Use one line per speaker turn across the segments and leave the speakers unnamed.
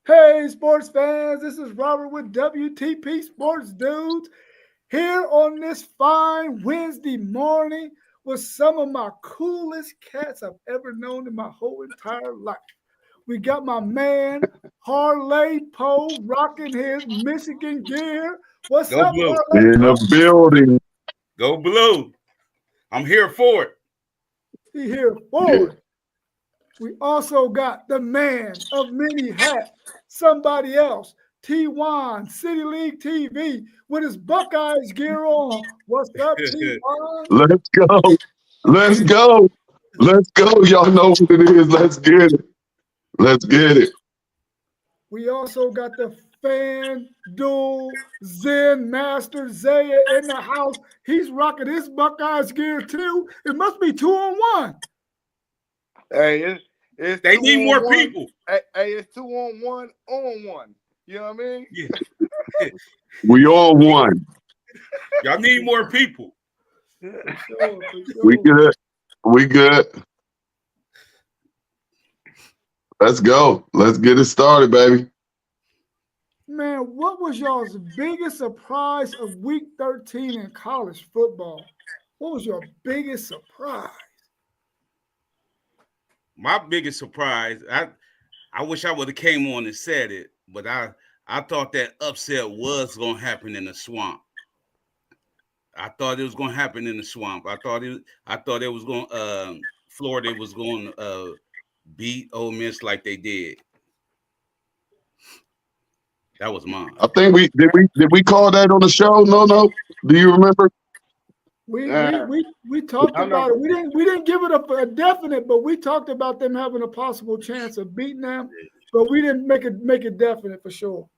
Hey, sports fans, this is Robert with WTP Sports Dudes here on this fine Wednesday morning with some of my coolest cats I've ever known in my whole entire life. We got my man, Harley Poe, rocking his Michigan gear. What's
Go
up,
blue.
Harley
In the
Poe?
building.
Go blue. I'm here for it.
He here for it. We also got the man of many hats, somebody else, T1 City League TV with his Buckeyes gear on. What's up, T1?
Let's go. Let's go. Let's go. Y'all know what it is. Let's get it. Let's get it.
We also got the fan duel Zen Master Zaya in the house. He's rocking his Buckeyes gear too. It must be 2-on-1.
Hey, it's
They
two
need
on
more
one.
people.
Hey, it's 2-on-1 on one. You know what I mean?
Yeah.
We on one.
Y'all need more people.
For sure, for
We
sure.
good. We good. Let's go. Let's get it started, baby.
Man, what was y'all's biggest surprise of week 13 in college football? What was your biggest surprise?
My biggest surprise, I wish I would have came on and said it, but I thought that upset was gonna happen in the swamp. I thought it was gonna happen in the swamp. I thought it was going Florida was going to beat Ole Miss like they did. That was mine.
I think we call that on the show? No. Do you remember?
We we
Uh,
we we talked
I
about
know.
it. We didn't give it a definite, but we talked about them having a possible chance of beating them, but we didn't make it definite for sure.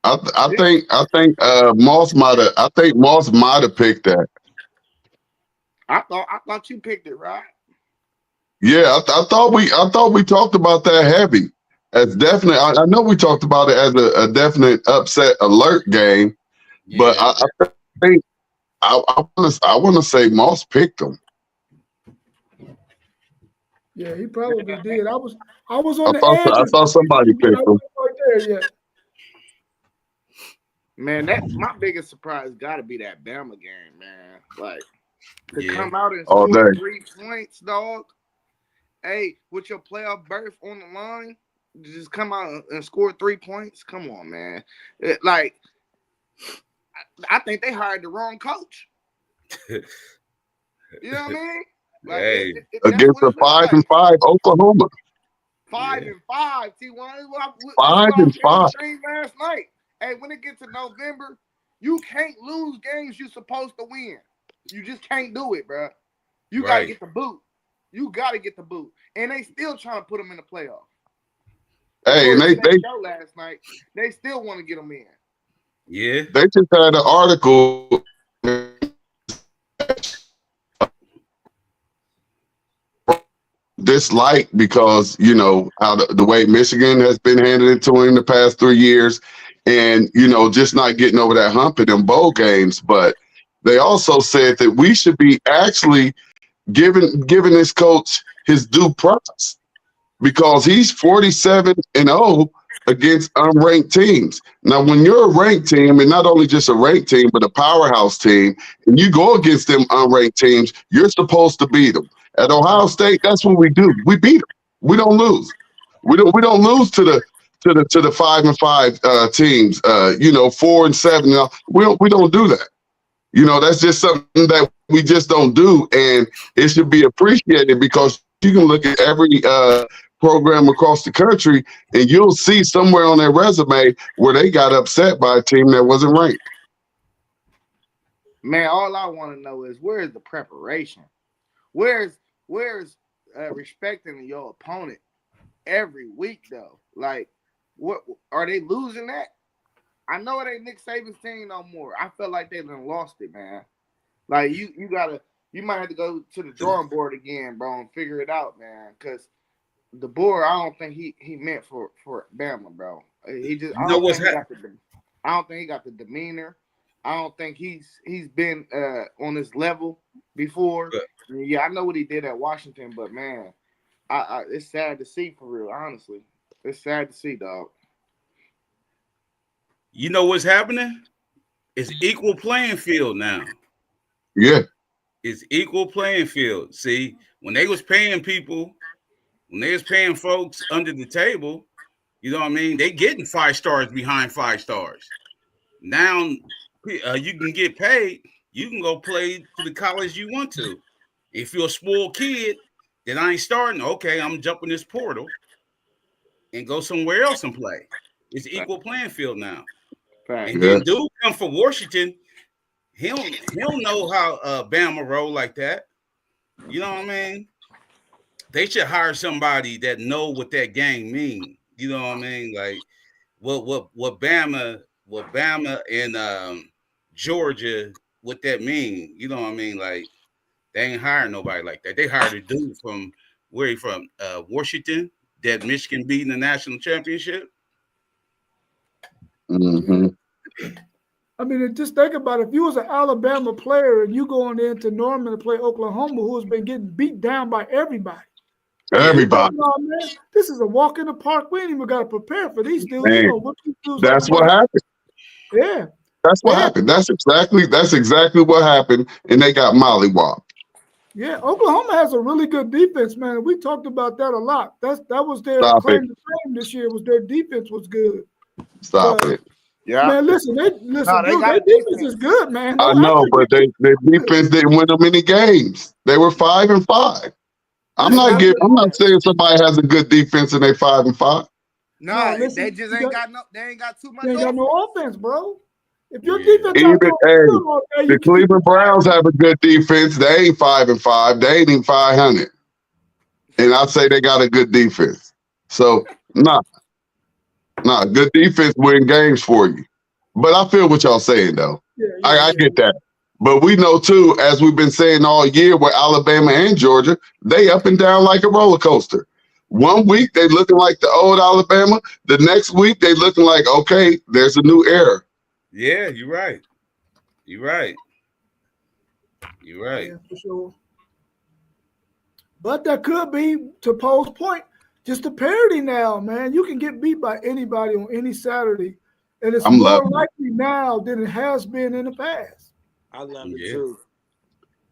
I think Moss might have picked that.
I thought you picked it, right?
Yeah, I thought we talked about that heavy as definite. I know we talked about it as a definite upset alert game, but
Yeah,
I think I want to say Moss picked them.
Yeah, he probably did. I was
I
on the
thought
edge
I
of
thought
saying
somebody
something, but I
picked them.
wasn't quite there yet.
Man, that my biggest surprise got to be that Bama game, man. Like to
yeah.
come out and
All
score
day.
3 points, dog. Hey, with your playoff berth on the line, just come out and score 3 points. Come on, man. Like I think they hired the wrong coach. You know what I mean? Like
Hey,
that's
Against
what
the
it looked
five
like.
and five Oklahoma.
Five
yeah,
and five. T1. This is
Five
what I
and
was telling
five.
Shane last night. Hey, when it gets to November, you can't lose games you're supposed to win. You just can't do it, bro. You got to
right.
get the boot. You got to get the boot. And they still trying to put them in the playoff.
Hey, and
According
they
to that
they
show last night, they still want to get them in.
Yeah,
they just had an article dislike because how the way Michigan has been handed to him the past 3 years, and just not getting over that hump in them bowl games. But they also said that we should be actually giving this coach his due process because he's 47-0 against unranked teams. Now, when you're a ranked team, and not only just a ranked team, but a powerhouse team, and you go against them unranked teams, you're supposed to beat them. At Ohio State, that's what we do. We beat them. We don't lose. We don't lose to the 5-5 teams. 4-7. We don't do that. That's just something that we just don't do, and it should be appreciated because you can look at every program across the country, and you'll see somewhere on their resume where they got upset by a team that wasn't ranked.
Man, all I want to know is where is the preparation? Where's respecting your opponent every week though? Like, what are they losing that? I know it ain't Nick Saban's team no more. I feel like they done lost it, man. Like you might have to go to the drawing board again, bro, and figure it out, man. Because the board, I don't think he meant for Bama, bro. He just
you know what's happening.
I don't think he got the demeanor. I don't think he's been on this level before. Yeah, I know what he did at Washington, but man, it's sad to see for real. Honestly, it's sad to see, dog.
You know what's happening? It's equal playing field now.
Yeah.
It's equal playing field. See, when they was paying people, when they was paying folks under the table, you know what I mean? They getting 5 stars behind 5 stars. Now you can get paid. You can go play to the college you want to. If you're a spoiled kid, then I ain't starting. Okay, I'm jumping this portal and go somewhere else and play. It's equal playing field now.
Right.
And then dude come from Washington. He don't know how Bama roll like that. You know what I mean? They should hire somebody that know what that game mean. You know what I mean? Like what Bama and Georgia, what that mean? You know what I mean? Like they ain't hiring nobody like that. They hired a dude from where he from? Washington, that Michigan beat in the national championship.
Mm-hmm.
I mean, just think about it. If you was an Alabama player and you going into Norman to play Oklahoma, who's been getting beat down by everybody.
Everybody.
Oh, man, this is a walk in the park. We ain't even got to prepare for these dudes.
Man,
you know, what these dudes
that's
like
what happened.
Yeah.
That's what happened. That's exactly what happened. And they got mollywopped.
Yeah, Oklahoma has a really good defense, man. We talked about that a lot. That was their claim to fame this year. Was their defense was good.
Stop it.
Yeah.
Man, listen, their defense is good, man.
I know, but their defense didn't win them any games. They were 5-5. I'm not saying somebody has a good defense and they 5-5.
No, they just ain't got too much.
They ain't got no offense, bro. If your defense
the Cleveland Browns have a good defense. They ain't 5-5. They ain't even 500. And I say they got a good defense. So good defense win games for you. But I feel what y'all saying though. I get that. But we know too, as we've been saying all year, with Alabama and Georgia, they up and down like a roller coaster. 1 week they looking like the old Alabama. The next week they looking like, okay, there's a new era.
Yeah, you're right. Yeah,
for sure. But that could be, to Paul's point, just a parity now, man. You can get beat by anybody on any Saturday, and it's more likely now than it has been in the past.
I love it too.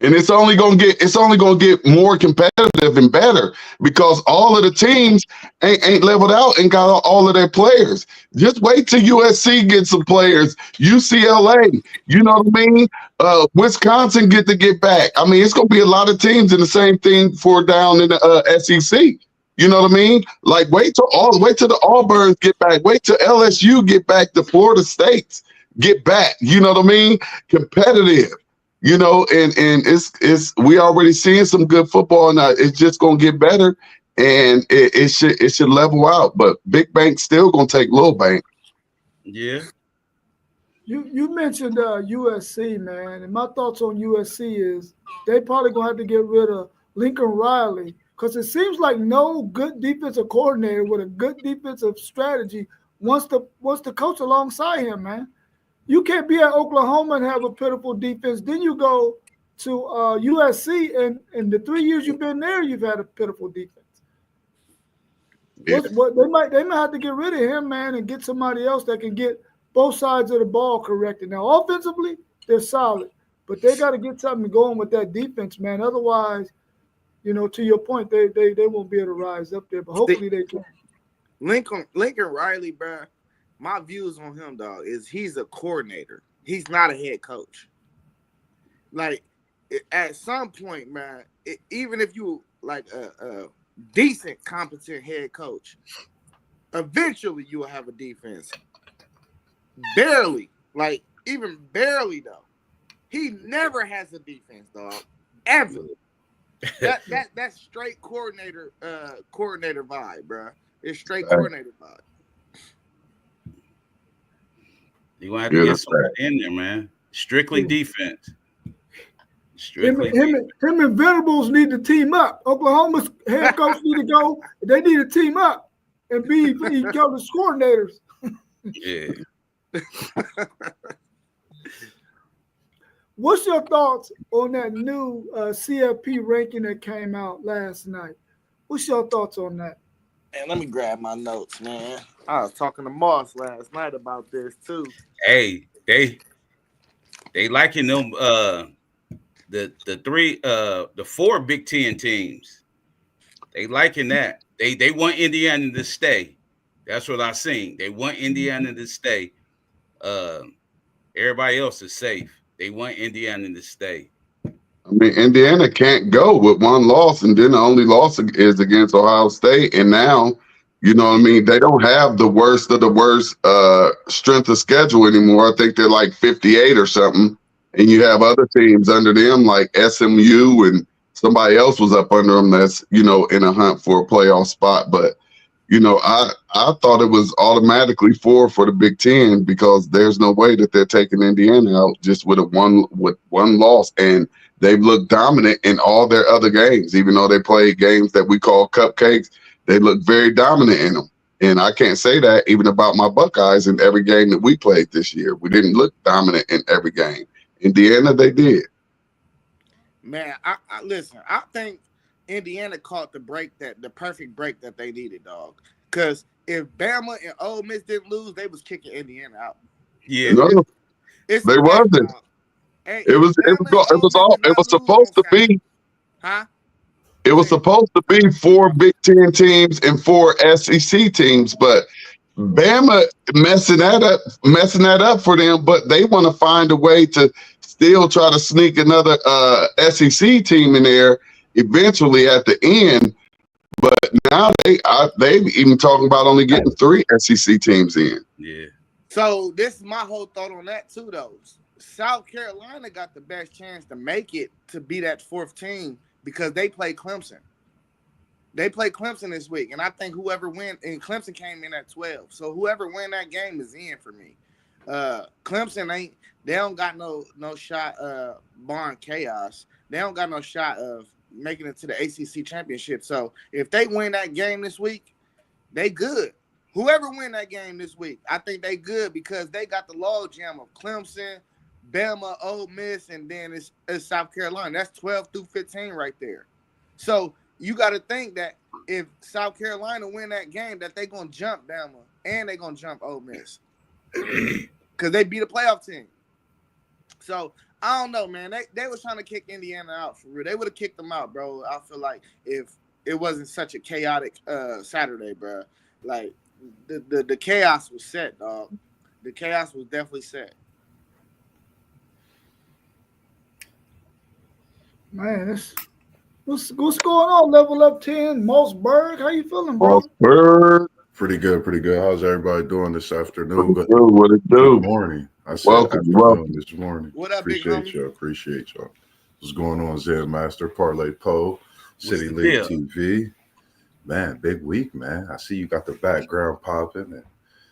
And it's only gonna get more competitive and better because all of the teams ain't leveled out and got all of their players. Just wait till USC gets some players, UCLA, you know what I mean? Wisconsin get back. I mean, it's gonna be a lot of teams in the same thing for down in the SEC. You know what I mean? Like wait till the Auburns get back. Wait till LSU get back. The Florida States get back. You know what I mean? Competitive. You know, and it's we already seeing some good football now. It's just gonna get better, and it should level out. But Big Bank still gonna take Little Bank.
Yeah.
You mentioned USC, man, and my thoughts on USC is they probably gonna have to get rid of Lincoln Riley because it seems like no good defensive coordinator with a good defensive strategy wants to coach alongside him, man. You can't be at Oklahoma and have a pitiful defense. Then you go to USC, and in the 3 years you've been there, you've had a pitiful defense.
Yeah.
They might have to get rid of him, man, and get somebody else that can get both sides of the ball corrected. Now, offensively, they're solid, but they got to get something going with that defense, man. Otherwise, you know, to your point, they won't be able to rise up there. But hopefully they can.
Lincoln Riley, bro. My views on him, dog, is he's a coordinator. He's not a head coach. Like, at some point, man, even if you like a decent, competent head coach, eventually you will have a defense. Barely, like even barely, though. He never has a defense, dog, ever. That's straight coordinator vibe, bro. It's straight coordinator vibe.
You're going to have to get somebody in there, man. Strictly defense.
Him and Venables need to team up. Oklahoma's head coach need to go. They need to team up and be each other's coordinators.
Yeah.
What's your thoughts on that new CFP ranking that came out last night? What's your thoughts on that?
And let me grab my notes, man. I was talking to Moss last night about this too.
Hey, they liking them the four Big Ten teams. They liking that. They want Indiana to stay. That's what I seen. They want Indiana to stay. Everybody else is safe. They want Indiana to stay.
I mean, Indiana can't go with one loss, and then the only loss is against Ohio State. And now, you know what I mean? They don't have the worst of the worst strength of schedule anymore. I think they're like 58 or something. And you have other teams under them like SMU, and somebody else was up under them that's, you know, in a hunt for a playoff spot. But, you know, I thought it was automatically 4 for the Big Ten, because there's no way that they're taking Indiana out just with one loss. And they've looked dominant in all their other games, even though they played games that we call cupcakes. They look very dominant in them. And I can't say that even about my Buckeyes in every game that we played this year. We didn't look dominant in every game. Indiana, they did.
Man, I listen, I think Indiana caught the perfect break that they needed, dog. Because if Bama and Ole Miss didn't lose, they was kicking Indiana out.
Yeah.
No, they wasn't.
Hey,
It was supposed to be.
Huh?
It was supposed to be 4 Big Ten teams and 4 SEC teams, but Bama messing that up for them. But they want to find a way to still try to sneak another SEC team in there eventually at the end. But now they've even talking about only getting 3 SEC teams in.
Yeah.
So this is my whole thought on that too, though. South Carolina got the best chance to make it to be that 4th team because they play Clemson. They play Clemson this week, and I think whoever wins, and Clemson came in at 12, so whoever win that game is in for me. Clemson they don't got no shot barring chaos. They don't got no shot of making it to the ACC championship. So if they win that game this week, they good. Whoever win that game this week, I think they good because they got the logjam of Clemson, Bama, Ole Miss, and then it's South Carolina. That's 12 through 15 right there. So you got to think that if South Carolina win that game, that they're going to jump Bama and they're going to jump Ole Miss because they beat a playoff team. So I don't know, man. They was trying to kick Indiana out for real. They would have kicked them out, bro. I feel like if it wasn't such a chaotic Saturday, bro. Like the chaos was set, dog. The chaos was definitely set.
Man, what's going on? Level Up 10, Mossberg. How you feeling, bro?
Mossberg.
Pretty good. How's everybody doing this afternoon?
What it do?
Good morning. I said
Welcome.
this morning.
What up,
Appreciate y'all. What's going on, Zen Master, Parlay Poe, City League TV. Man, big week, man. I see you got the background popping and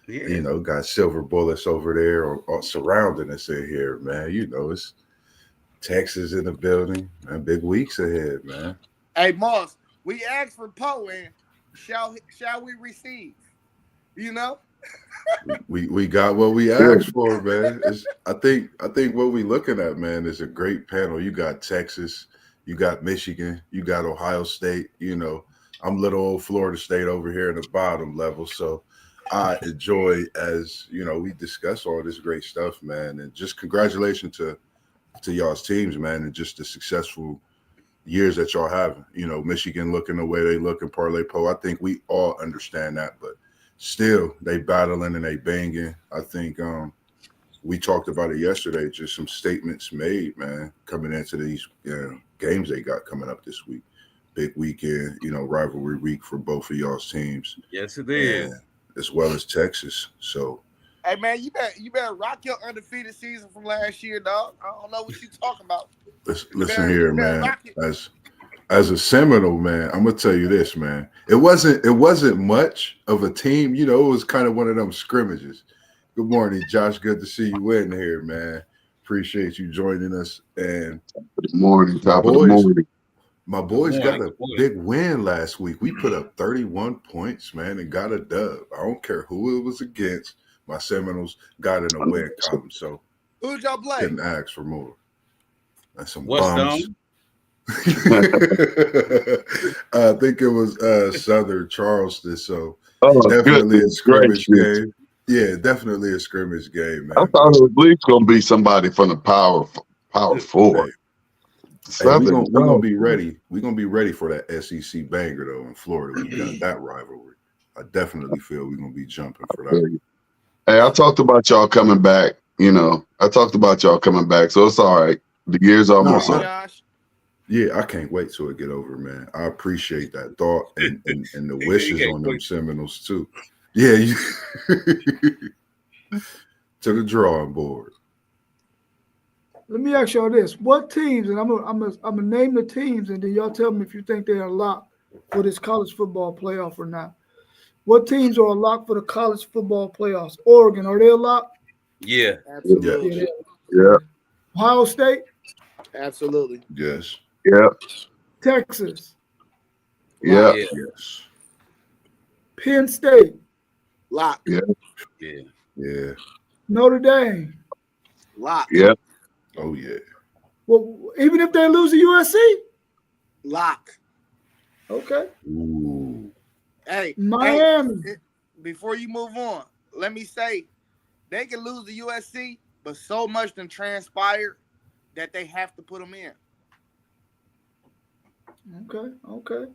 you know, got silver bullets over there or surrounding us in here, man. You know, it's Texas in the building, man. Big weeks ahead, man.
Hey, Moss, we asked for Poe, and shall we receive? You know,
we got what we asked for, man. I think what we looking at, man, is a great panel. You got Texas, you got Michigan, you got Ohio State. You know, I'm little old Florida State over here in the bottom level, so I enjoy as you know we discuss all this great stuff, man. And just congratulations to y'all's teams, man, and just the successful years that y'all have. You know, Michigan looking the way they look in Parlay Poe. I think we all understand that, but still they battling and they banging. I think we talked about it yesterday, just some statements made, man, coming into these games they got coming up this week. Big weekend, you know, rivalry week for both of y'all's teams.
Yes, it is.
As well as Texas. So
hey man, you better rock your undefeated season from last year, dog. I don't know what you talking about.
Listen here, man. As a Seminole, man, I'm gonna tell you this, man. It wasn't much of a team, you know. It was kind of one of them scrimmages. Good morning, Josh. Good to see you in here, man. Appreciate you joining us. And
Good morning, top of the morning.
My boys got a big win last week. We put up 31 points, man, and got a dub. I don't care who it was against. My Seminoles got in a win column, so
who'd y'all play?
Couldn't ask for more. That's some
What's
bums. I think it was Southern Charleston. So
Oh,
definitely a
goodness
scrimmage
gracious.
game. Yeah, definitely a scrimmage game, man.
I thought it was at least going to be somebody from the Power Four.
Hey,
Southern
we're gonna be
Charleston.
ready. We're gonna be ready for that SEC banger though in Florida. We got that rivalry. I definitely feel we're gonna be jumping for that.
Hey, I talked about y'all coming back. So it's all right. The year's almost
Nah,
up.
Josh.
Yeah, I can't wait till it get over, man. I appreciate that thought and the wishes on them Seminoles too. Yeah, to the drawing board.
Let me ask y'all this: what teams? And I'm gonna name the teams, and then y'all tell me if you think they are locked for this college football playoff or not. What teams are locked for the college football playoffs? Oregon, are they a lock?
Yeah.
Absolutely.
Yeah,
Ohio State,
Absolutely.
Yes.
yeah,
Texas,
yeah.
Yeah.
Yes.
Penn State,
Lock.
Yeah.
Yeah.
Notre Dame.
Lock.
Yeah.
Oh yeah.
Well, even if they lose to USC,
Lock.
okay.
Ooh.
Hey,
Miami.
hey, before you move on, let me say they can lose to USC, but so much done transpired that they have to put them in.
Okay.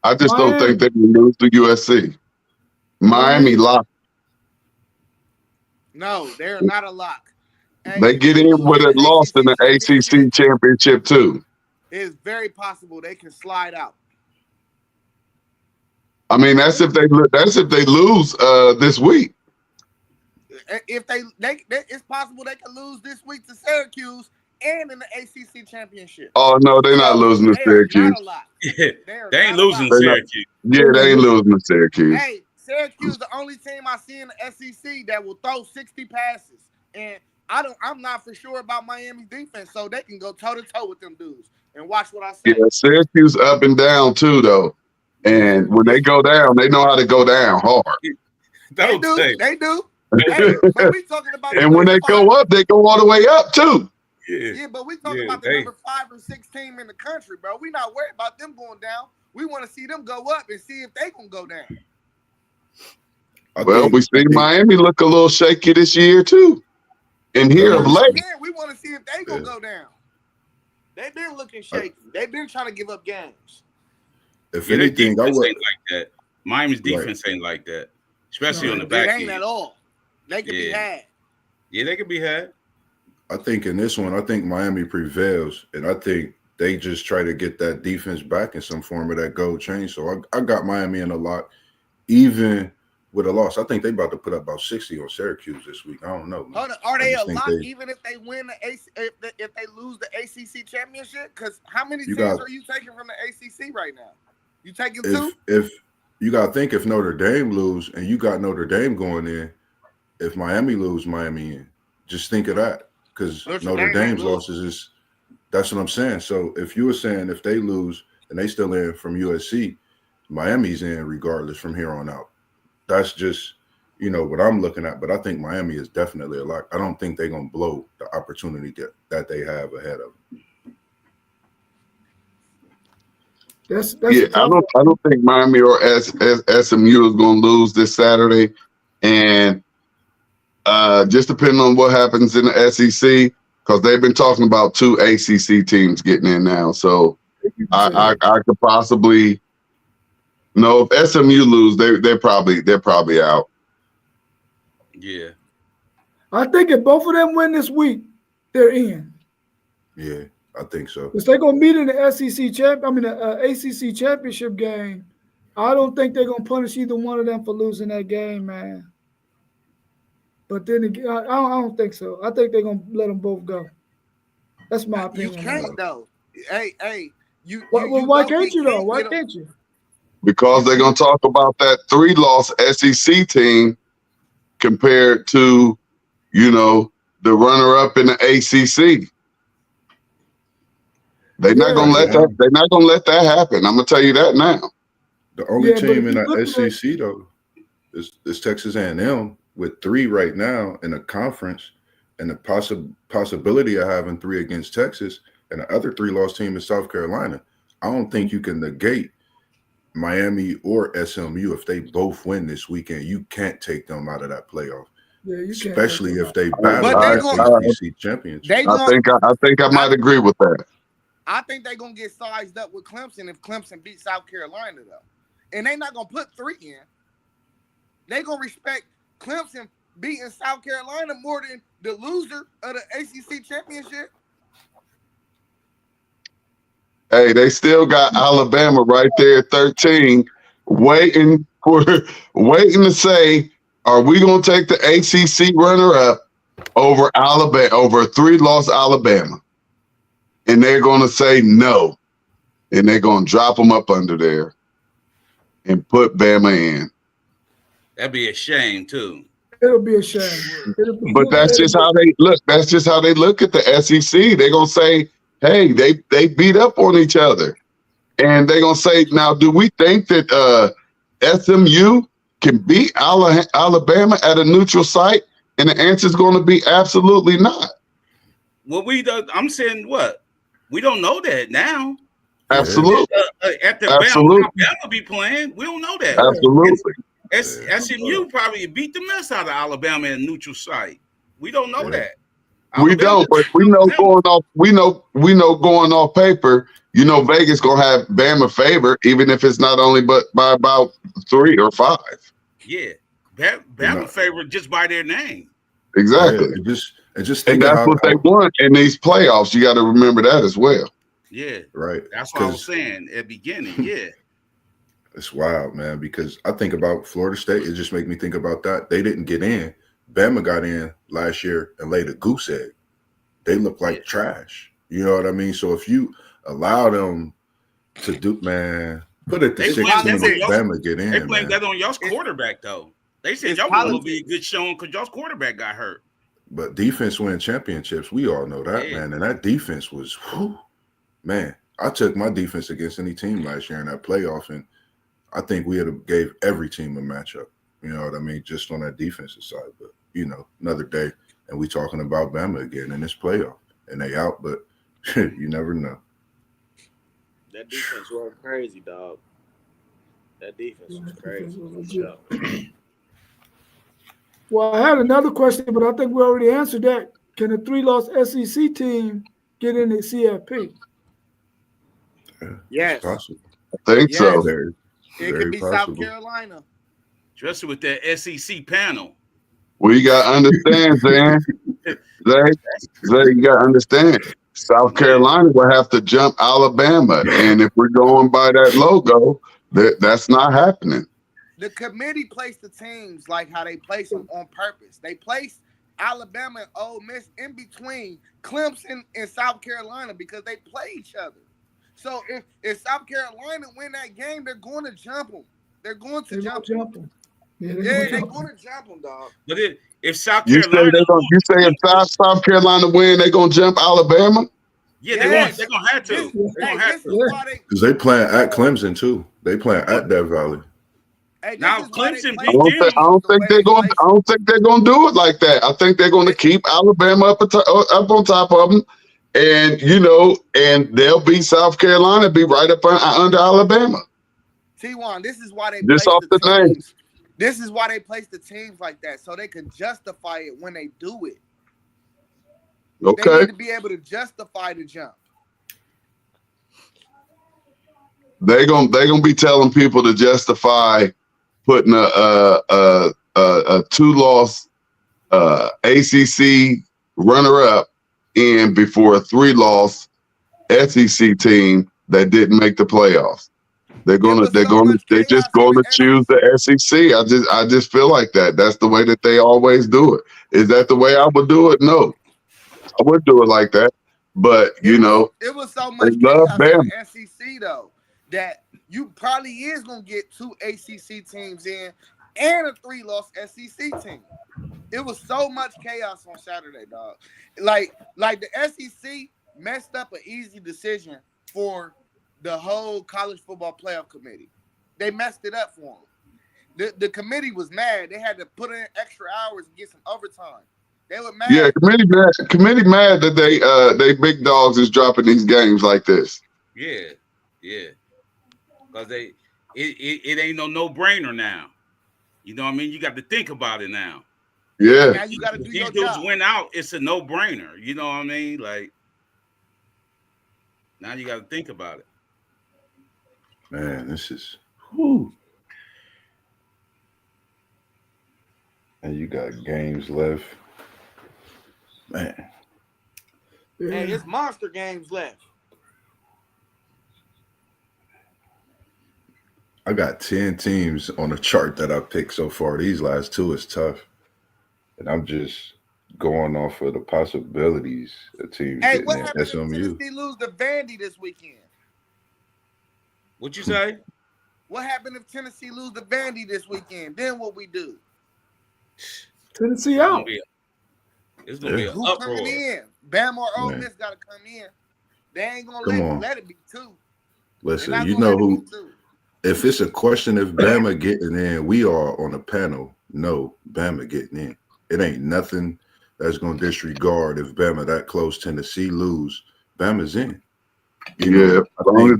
I just don't
Miami.
think they can lose to USC. Miami locked.
No, they're not a lock. Hey,
They
if
get
they
in
lose
with
in
it lost in the ACC championship too.
It's very possible they can slide out.
I mean, that's if they lose this week.
If they it's possible they can lose this week to Syracuse and in the ACC championship.
Oh no, they're not
So,
losing to
they are not
Syracuse.
a lock.
Yeah.
They
They ain't
not a
losing
lock.
to
They're not.
Syracuse.
Yeah, they ain't losing to Syracuse.
Hey, Syracuse the only team I see in the SEC that will throw 60 passes, and I'm not for sure about Miami's defense, so they can go toe to toe with them dudes. And watch what I say.
Yeah, Syracuse up and down too though. And when they go down, they know how to go down hard.
They
Don't say.
do. Hey, but we talking about the
And when they
number
go
five.
up, they go all the way up too.
Yeah.
Yeah, but we talking
Yeah,
about the
they-
number 5 or 6 team in the country, bro. We not worried about them going down. We want to see them go up and see if they gonna go down.
We see Miami look a little shaky this year too. And here of late.
We want to see if they gonna go down. They've been looking shaky. They've been trying to give up games.
If
Yeah, their
anything, I
defense
would.
ain't like that. Miami's defense ain't like that, especially on the
It
back
ain't
end.
at all. They can be had.
Yeah, they could be had.
I think in this one, I think Miami prevails, and I think they just try to get that defense back in some form of that gold chain. So I got Miami in a lot, even with a loss. I think they about to put up about 60 on Syracuse this week. I don't know. Man.
Hold on. Are they a
just think
lock
they-
even if they win the if they lose the ACC championship? Because how many
You
teams
got-
are you taking from the ACC right now? You taking 2?
If you got to think if Notre Dame lose and you got Notre Dame going in, if Miami lose, Miami in. Just think of that because Notre Dame's losses is that's what I'm saying. So if you were saying if they lose and they still in from USC, Miami's in regardless from here on out. That's just what I'm looking at. But I think Miami is definitely a lock. I don't think they're gonna blow the opportunity that they have ahead of them.
That's
Yeah, I don't think Miami or SMU is going to lose this Saturday, and just depending on what happens in the SEC, because they've been talking about 2 ACC teams getting in now. So I could possibly if SMU lose, they're probably out.
Yeah.
I think if both of them win this week, they're in.
Yeah, I think so.
Because they're gonna meet in the ACC championship game. I don't think they're gonna punish either one of them for losing that game, man. But then again, I don't think so. I think they're gonna let them both go. That's my opinion.
You can't though. Hey,
Why can't you though? Why can't you?
Because they're going to talk about that 3-loss SEC team compared to, the runner-up in the ACC. They're not going to let that. They're not going to let that happen. I'm going to tell you that now.
The only
Yeah,
team
but
in
if you
the
look at-
SEC though is Texas A&M with 3 right now in the conference, and the possibility of having 3 against Texas. and the other 3-loss team is South Carolina. I don't think you can negate Miami or SMU if they both win this weekend. You can't take them out of that playoff.
Yeah, you can't.
Especially if they
But
battle
they
the
gonna-
ACC championship.
They
I
going
think I might agree with that.
I think they're gonna get sized up with Clemson if Clemson beats South Carolina though, and they're not gonna put 3 in. They gonna respect Clemson beating South Carolina more than the loser of the ACC championship.
Hey, they still got Alabama right there at 13, waiting to say, are we gonna take the ACC runner-up over Alabama, over 3-loss Alabama? And they're gonna say no, and they're gonna drop them up under there and put Bama in.
That'd be a shame too.
It'll be a shame.
But that's just how they look. That's just how they look at the SEC. They're gonna say, hey, they beat up on each other. And they're gonna say, now, do we think that SMU can beat Alabama at a neutral site? And the answer is gonna be absolutely not.
Well, I'm saying what? We don't know that now.
Absolutely.
After
Absolutely.
Alabama be playing, we don't know that.
Absolutely.
SMU probably beat the mess out of Alabama in a neutral site. We don't know that.
We don't, but we know going off. We know going off paper. You know, Vegas gonna have Bama favor, even if it's not only but by about 3 or 5.
Yeah, Bama favorite just by their name.
Exactly.
Yeah, and
And that's what they want in these playoffs. You got to remember that as well.
Yeah,
right.
That's what I was saying at the beginning. Yeah.
It's wild, man, because I think about Florida State. It just makes me think about that. They didn't get in. Bama got in last year and laid a goose egg. They look like trash. You know what I mean? So if you allow them to do, man, put it to 16 if Bama get in.
They blame that on y'all's quarterback, though. They said y'all going to be a good showing because y'all's quarterback got hurt.
But defense win championships. We all know that, man. And that defense was, man, I took my defense against any team last year in that playoff, and I think we had gave every team a matchup. You know what I mean? Just on that defensive side. But, you know, another day, and we talking about Bama again in this playoff. And they out, but you never know.
That defense was crazy, dog. That defense was crazy.
Well, I had another question, but I think we already answered that. Can a 3-loss SEC team get in the CFP?
Yes.
Possible.
I think so.
It could be possible. South Carolina.
Especially with that SEC panel.
Well, you got to understand, Zay, you got to understand. South Carolina will have to jump Alabama. And if we're going by that logo, that's not happening.
The committee placed the teams like how they place them on purpose. They placed Alabama and Ole Miss in between Clemson and South Carolina because they play each other. So if South Carolina win that game, they're going to jump them. They're going to jump them. Yeah, they're going to jump them, dog.
But if South Carolina,
you say if South Carolina win, they're going to jump Alabama?
Yeah, they're going to have to. They're going to have to.
Because they playing at Clemson too. They playing at Death Valley.
Now Clemson
I don't think they're going to do it like that. I think they're going to keep Alabama up on top of them, and and they'll beat South Carolina, be right up under Alabama.
T1, this is why they
just off the name.
This is why they place the teams like that, so they can justify it when they do it.
Okay.
They need to be able to justify the jump.
They're gonna be telling people to justify putting a 2-loss ACC runner-up in before a 3-loss SEC team that didn't make the playoffs. They're just gonna choose the SEC. I just feel like that. That's the way that they always do it. Is that the way I would do it? No, I wouldn't do it like that. But
it was so much chaos in the SEC though that you probably is gonna get 2 ACC teams in and a 3-loss SEC team. It was so much chaos on Saturday, dog. Like the SEC messed up an easy decision for the whole college football playoff committee. They messed it up for them. The committee was mad. They had to put in extra hours and get some overtime. They were mad.
Yeah, committee mad that they big dogs is dropping these games like this.
Yeah, because it ain't no brainer now. You know what I mean? You got to think about it now.
Yeah.
Now you got to do
These
your
dudes
job.
went out. It's a no brainer. You know what I mean? Like now you got to think about it.
Man, this is whoo. And you got games left. Man.
Hey, it's monster games left.
I got 10 teams on the chart that I picked so far. These last two is tough. And I'm just going off of the possibilities of teams
Hey,
getting
what
in.
happened
That's
if
on you.
Tennessee lose to Vandy this weekend?
What you say?
What happened if Tennessee lose to Vandy this weekend? Then what we do?
Tennessee out.
It's gonna be an
Who
uproar.
coming in? Bama or Ole
Man.
Miss got to come in. They ain't gonna
Come on.
let it be two.
Listen, you know who, if it's a question if Bama getting in, we are on a panel. No, Bama getting in. It ain't nothing that's going to disregard if Bama that close Tennessee lose. Bama's in.
Yeah, long as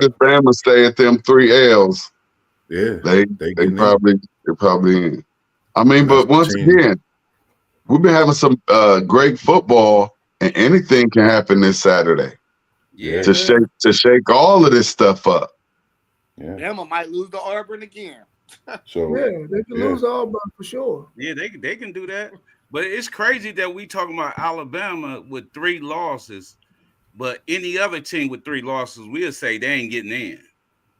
Bama stay at them 3 L's,
yeah,
they probably in. I mean, but once again, we've been having some great football, and anything can happen this Saturday.
Yeah.
To shake all of this stuff up.
Yeah.
Bama might lose to Auburn again.
So
yeah, they can lose Auburn for sure.
Yeah, they can do that. But it's crazy that we talking about Alabama with 3 losses, but any other team with 3 losses, we'll say they ain't getting in.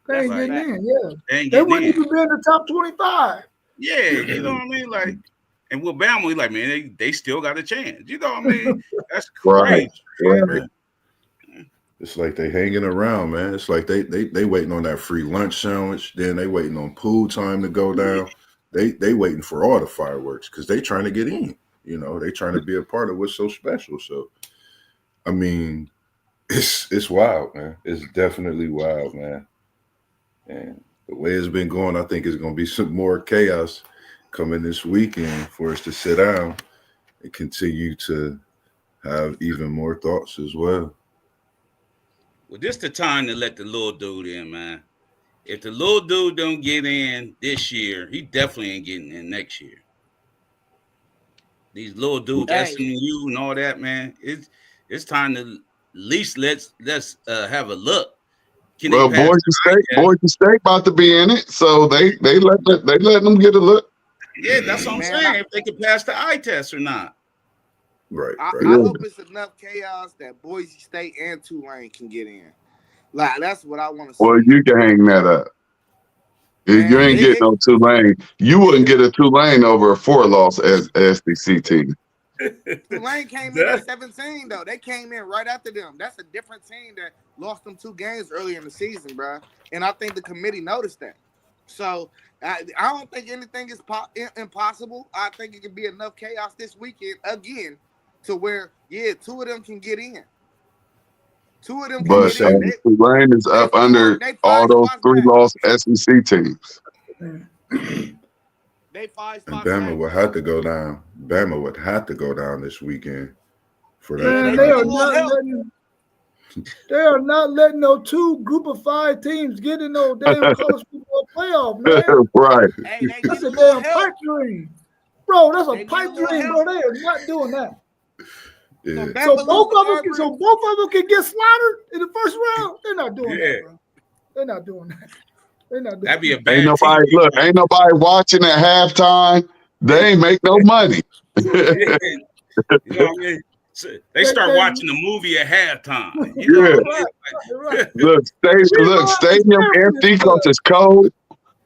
They ain't
Like,
getting in, yeah.
They
wouldn't even be in the top 25.
Yeah, you know what I mean? Like, and with Bama, we like, man, they still got a chance. You know what I mean? That's crazy.
Right.
It's like they hanging around, man. It's like they waiting on that free lunch sandwich. Then they waiting on pool time to go down. They waiting for all the fireworks because they trying to get in. You know, they trying to be a part of what's so special. So, I mean, it's wild, man. It's definitely wild, man. And the way it's been going, I think it's going to be some more chaos coming this weekend for us to sit down and continue to have even more thoughts as well.
Well, this the time to let the little dude in, man. If the little dude don't get in this year, he definitely ain't getting in next year. These little dudes, SMU and all that, man. It's time to at least let's have a look.
Well, Boise State about to be in it, so they let them get a look.
Yeah, that's what I'm saying. If they can pass the eye test or not.
Right.
I hope it's enough chaos that Boise State and Tulane can get in. Like that's what I want to see.
Well, you can hang that up. Man, you ain't getting no Tulane. You wouldn't get a Tulane over a 4-loss as SEC team.
Tulane came in at 17 though. They came in right after them. That's a different team that lost them 2 games earlier in the season, bro. And I think the committee noticed that. So I don't think anything is impossible. I think it could be enough chaos this weekend again to where 2 of them can get in. 2 of them can get in.
Tulane is up under all those 3-loss SEC teams.
They 5 spots.
And Bama would have to go down. Bama would have to go down this weekend for that.
Man, they are not letting no 2 group of 5 teams get in no damn college football playoff, man.
Right.
Hey,
that's a damn pipe dream. Bro, that's a pipe dream, bro. They are not doing that.
Yeah.
So both of them can get slaughtered in the first round. They're not doing that, bro. They're not doing that.
That'd be a bad
ain't nobody watching at halftime. They ain't make no money.
You know what I mean? So they start watching the movie at halftime. You know
right. Look, stadium empty because it's cold.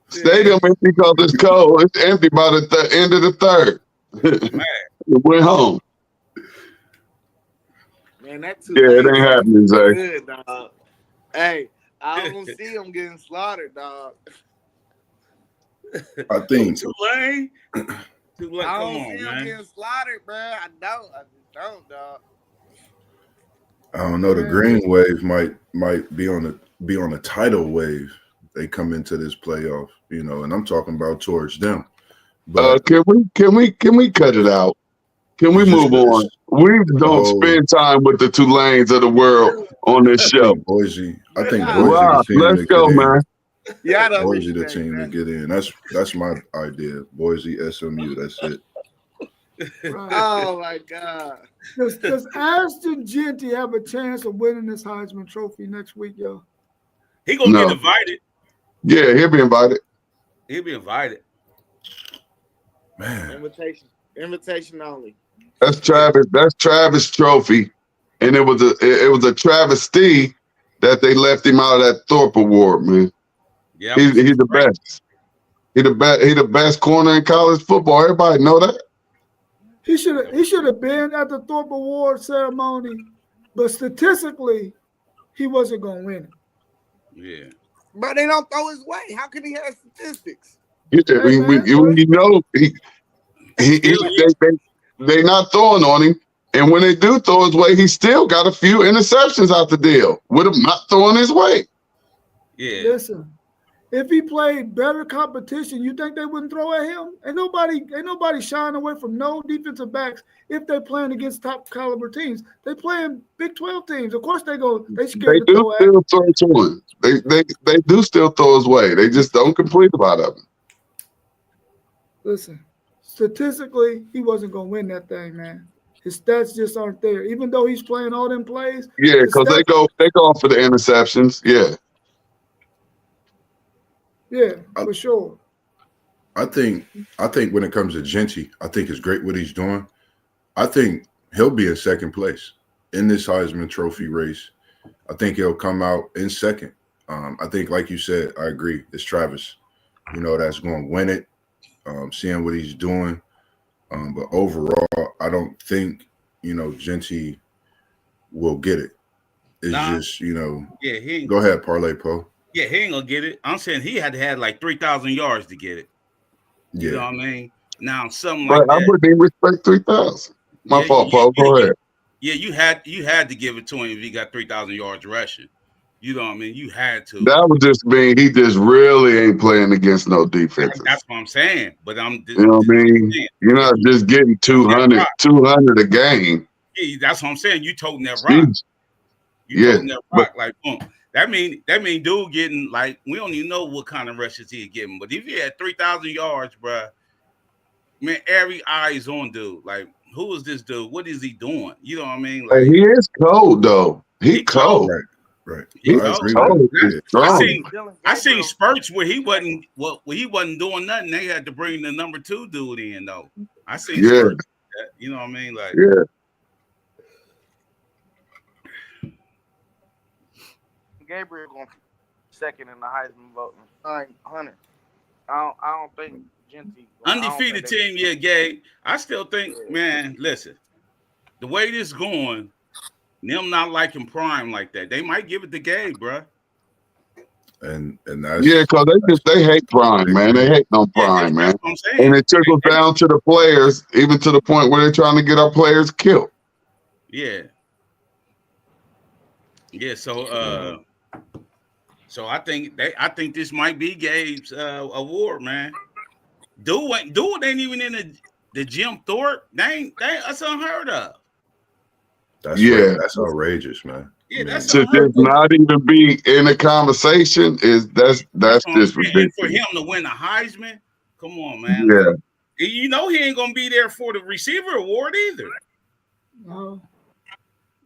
Stadium empty because it's cold. It's empty by the end of the third. It went home.
Man, that
it ain't happening, Zay.
Good, dog. Hey, I don't see them getting slaughtered, dog.
I think
Tulane.
I don't see them getting slaughtered, bro. I just don't, dog.
I don't know. The green wave might be on a tidal wave. They come into this playoff, and I'm talking about towards them.
But can we cut it out? Can we
It's just
move
that
on? We
the
don't
whole.
spend time with the Tulanes of the world on this
I
show.
think Boise. I think
Wow.
Boise the
Wow,
team
let's
to
go,
get in.
man.
Y'all don't
Boise the
respect
team to
that.
get in. That's my idea. Boise, SMU. That's it.
Right.
Oh my God.
Does Ashton Genty have a chance of winning this Heisman Trophy next week, yo?
He gonna
No.
get invited.
Yeah, he'll be invited.
He'll be invited.
Man,
Invitation only.
That's Travis Trophy, and it was a travesty that they left him out of that Thorpe Award, man.
Yeah,
He's the best. He the best corner in college football. Everybody know that.
He should have been at the Thorpe Award ceremony, but statistically, he wasn't gonna win it.
Yeah.
But they don't throw his way. How can he have statistics?
Yeah,
Hey, man,
you know, they not throwing on him, and when they do throw his way, he still got a few interceptions out the deal with him not throwing his way.
Yeah.
Listen, if he played better competition, you think they wouldn't throw at him? Ain't nobody shying away from no defensive backs if they're playing against top caliber teams. They playing Big 12 teams. Of course they scared
They
to
do
throw at.
still throw to him. They do still throw his way. They just don't complete a lot of them.
Listen, statistically, he wasn't gonna win that thing, man. His stats just aren't there. Even though he's playing all them plays.
Yeah,
his
because they go for the interceptions. Yeah.
Yeah, for sure.
I think when it comes to Genty, I think it's great what he's doing. I think he'll be in second place in this Heisman Trophy race. I think he'll come out in second. I think, like you said, I agree. It's Travis, that's going to win it. Seeing what he's doing, but overall, I don't think Genty will get it. It's just
Yeah, he ain't.
Go ahead, Parlay Poe.
Yeah, he ain't gonna get it. I'm saying he had to have like 3,000 yards to get it. You know what I mean? Now something like
But I
that.
wouldn't even respect 3,000. My fault, Paul. Go ahead.
Yeah, you had to give it to him if he got 3,000 yards rushing. You know what I mean? You had to.
That would just mean he just really ain't playing against no defenses.
That's what I'm saying. But
You know what I mean? You're not just getting 200 a game.
Yeah, that's what I'm saying. You toting that rock.
Jeez.
You toting that rock like boom. That mean dude getting like, we don't even know what kind of rushes he's getting. But if he had 3,000 yards, bro, man, every eye is on dude. Like, who is this dude? What is he doing? You know what I mean? Like,
he is cold though. He cold.
Right.
He's cold.
I seen spurts where he wasn't doing nothing. They had to bring the number 2 dude in though. I seen spurts. You know what I mean? Like,
yeah.
Gabriel going second in the Heisman voting. Hunter. I don't think Genty.
Undefeated team, yeah, Gabe. I still think, man, listen, the way this going, them not liking Prime like that, they might give it to Gabe, bro.
And that's
because they hate Prime, man. They hate on Prime, man.
What I'm saying.
And it trickles down to the players, even to the point where they're trying to get our players killed.
Yeah. Yeah, so I think this might be Gabe's award, man. Dude ain't even in the Jim Thorpe. That's unheard of.
That's outrageous, man.
Yeah, that's
to just not even be in a conversation that's just ridiculous.
And for him to win a Heisman, come on, man.
Yeah.
You know he ain't gonna be there for the receiver award either.
No.